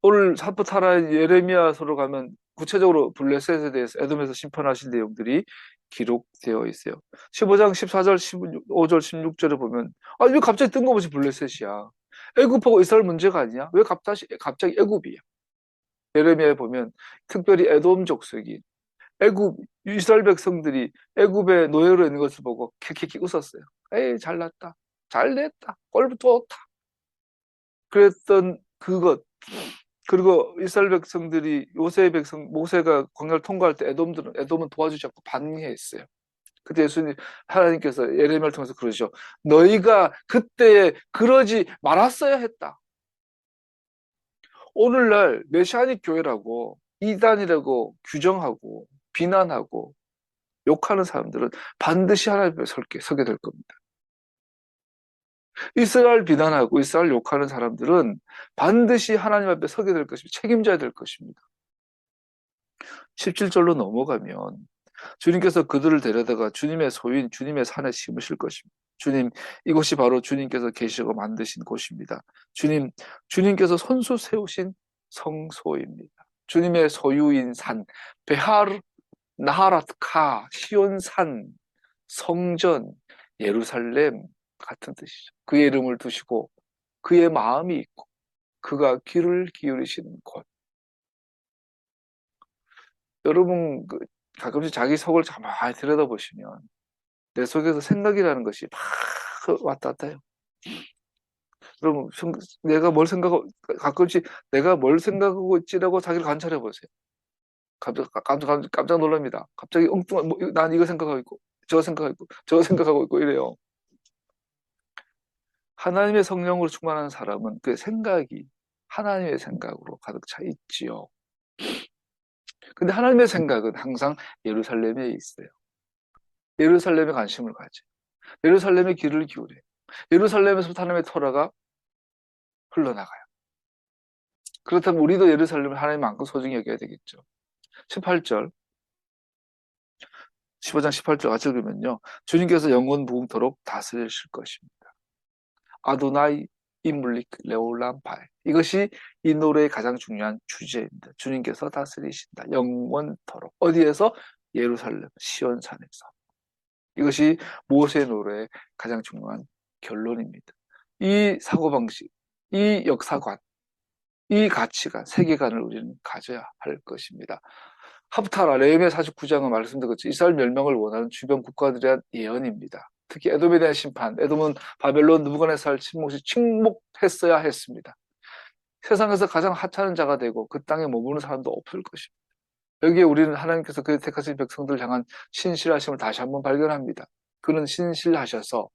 오늘 사프타라 예레미야서로 가면 구체적으로 블레셋에 대해서 에돔에서 심판하신 내용들이 기록되어 있어요. 15장 14절, 15절, 16절에 보면 왜 갑자기 뜬금없이 블레셋이야? 애굽하고 이스라엘 문제가 아니야? 왜 갑자기 애굽이야? 예레미야에 보면 특별히 에돔 족속이 이스라엘 백성들이 애굽의 노예로 있는 것을 보고 킥킥킥 웃었어요. 에이 잘났다. 잘 됐다. 꼴 좋다. 그랬던 그것. 그리고 이스라엘 백성들이 요새의 백성 모세가 광야를 통과할 때 에돔은 도와주지 않고 반항했어요. 그때 하나님께서 예레미야를 통해서 그러죠. 너희가 그때에 그러지 말았어야 했다. 오늘날 메시아닉 교회라고 이단이라고 규정하고 비난하고 욕하는 사람들은 반드시 하나님 앞에 서게 될 겁니다. 이스라엘 비난하고 이스라엘 욕하는 사람들은 반드시 하나님 앞에 서게 될 것입니다. 책임져야 될 것입니다. 17절로 넘어가면 주님께서 그들을 데려다가 주님의 소유인 주님의 산에 심으실 것입니다. 주님, 이곳이 바로 주님께서 계시고 만드신 곳입니다. 주님께서 손수 세우신 성소입니다. 주님의 소유인 산, 베하르 나하라트카, 시온산, 성전, 예루살렘 같은 뜻이죠. 그의 이름을 두시고 그의 마음이 있고 그가 귀를 기울이시는 곳. 여러분 가끔씩 자기 속을 가만히 들여다보시면 내 속에서 생각이라는 것이 막 왔다 갔다 해요. 여러분 내가 뭘 생각하고 가끔씩 내가 뭘 생각하고 있지라고 자기를 관찰해 보세요. 깜짝 놀랍니다. 갑자기 엉뚱한 난 이거 생각하고 있고 저거 생각하고 있고 저거 생각하고 있고 이래요. 하나님의 성령으로 충만한 사람은 그 생각이 하나님의 생각으로 가득 차 있지요. 근데 하나님의 생각은 항상 예루살렘에 있어요. 예루살렘에 관심을 가져요. 예루살렘에 귀를 기울여요. 예루살렘에서부터 하나님의 토라가 흘러나가요. 그렇다면 우리도 예루살렘을 하나님만큼 소중히 여겨야 되겠죠. 18절 15장 18절 같이 읽으면요. 주님께서 영원 무궁토록 다스리실 것입니다. 아도나이 이물릭 레올람파에. 이것이 이 노래의 가장 중요한 주제입니다. 주님께서 다스리신다. 영원토록. 어디에서? 예루살렘 시온산에서. 이것이 모세의 노래의 가장 중요한 결론입니다. 이 사고방식, 이 역사관, 이 가치관, 세계관을 우리는 가져야 할 것입니다. 하프타라, 레위기야 49장은 말씀드렸죠. 이스라엘 멸망을 원하는 주변 국가들에 대한 예언입니다. 특히 에돔에 대한 심판, 에돔은 바벨론 느부갓네살 침묵했어야 했습니다. 세상에서 가장 하찮은 자가 되고 그 땅에 머무는 사람도 없을 것입니다. 여기에 우리는 하나님께서 그 택하신 백성들을 향한 신실하심을 다시 한번 발견합니다. 그는 신실하셔서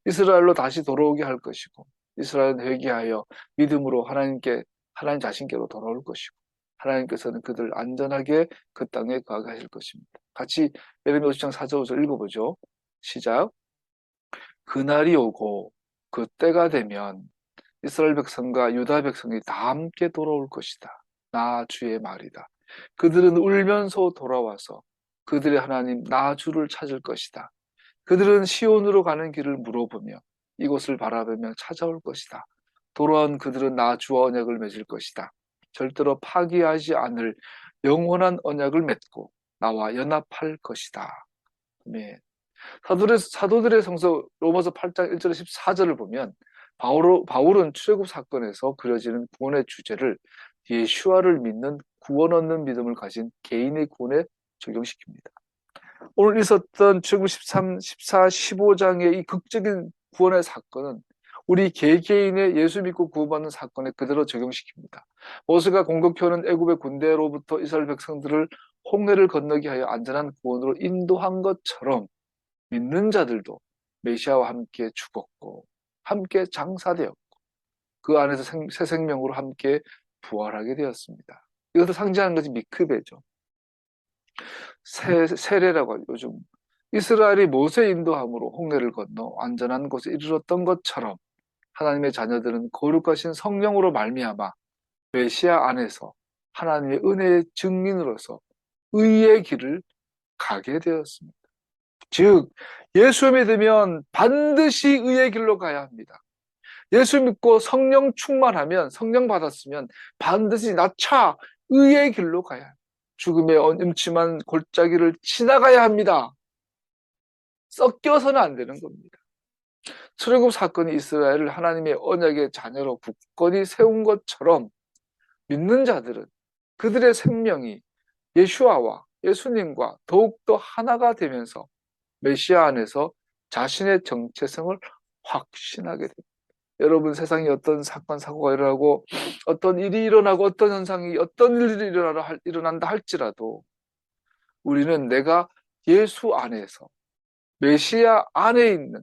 이스라엘로 다시 돌아오게 할 것이고 이스라엘은 회개하여 믿음으로 하나님 자신께로 돌아올 것이고 하나님께서는 그들을 안전하게 그 땅에 거하게 하실 것입니다. 같이 예레미야 50장 4절 5절 읽어보죠. 시작. 그날이 오고 그 때가 되면 이스라엘 백성과 유다 백성이 다 함께 돌아올 것이다. 나 주의 말이다. 그들은 울면서 돌아와서 그들의 하나님 나 주를 찾을 것이다. 그들은 시온으로 가는 길을 물어보며 이곳을 바라보며 찾아올 것이다. 돌아온 그들은 나 주와 언약을 맺을 것이다. 절대로 파기하지 않을 영원한 언약을 맺고 나와 연합할 것이다. 네. 사도들의 성서 로마서 8장 1절 14절을 보면 바울은 출애굽 사건에서 그려지는 구원의 주제를 예수와를 믿는 구원 얻는 믿음을 가진 개인의 구원에 적용시킵니다. 오늘 있었던 출애굽 13, 14, 15장의 이 극적인 구원의 사건은 우리 개개인의 예수 믿고 구원받는 사건에 그대로 적용시킵니다. 모세가 공격해오는 애굽의 군대로부터 이스라엘 백성들을 홍해를 건너게 하여 안전한 구원으로 인도한 것처럼 믿는 자들도 메시아와 함께 죽었고 함께 장사되었고 그 안에서 새 생명으로 함께 부활하게 되었습니다. 이것을 상징하는 것이 미크베죠. 세례라고 하죠. 요즘 이스라엘이 모세 인도함으로 홍해를 건너 안전한 곳에 이르렀던 것처럼 하나님의 자녀들은 거룩하신 성령으로 말미암아 메시아 안에서 하나님의 은혜의 증인으로서 의의 길을 가게 되었습니다. 즉 예수 믿으면 반드시 의의 길로 가야 합니다. 예수 믿고 성령 충만하면 성령 받았으면 반드시 나차 의의 길로 가야 합니다. 죽음의 음침한 골짜기를 지나가야 합니다. 섞여서는 안 되는 겁니다. 출애굽 사건이 이스라엘을 하나님의 언약의 자녀로 굳건히 세운 것처럼 믿는 자들은 그들의 생명이 예수아와 예수님과 더욱더 하나가 되면서 메시아 안에서 자신의 정체성을 확신하게 됩니다. 여러분, 세상에 어떤 사건, 사고가 일어나고 어떤 일이 일어나고 어떤 현상이 어떤 일이 일어난다 할지라도 우리는 내가 예수 안에서 메시아 안에 있는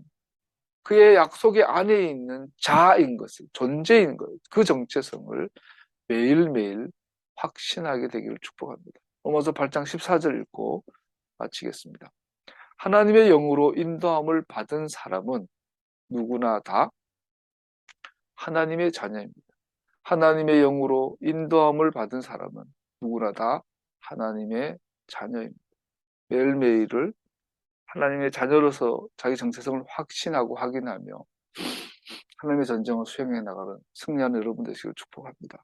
그의 약속의 안에 있는 자인 것을, 존재인 것, 그 정체성을 매일매일 확신하게 되기를 축복합니다. 로마서 8장 14절 읽고 마치겠습니다. 하나님의 영으로 인도함을 받은 사람은 누구나 다 하나님의 자녀입니다. 하나님의 영으로 인도함을 받은 사람은 누구나 다 하나님의 자녀입니다. 매일매일을 하나님의 자녀로서 자기 정체성을 확신하고 확인하며 하나님의 전쟁을 수행해 나가는 승리하는 여러분 되시길 축복합니다.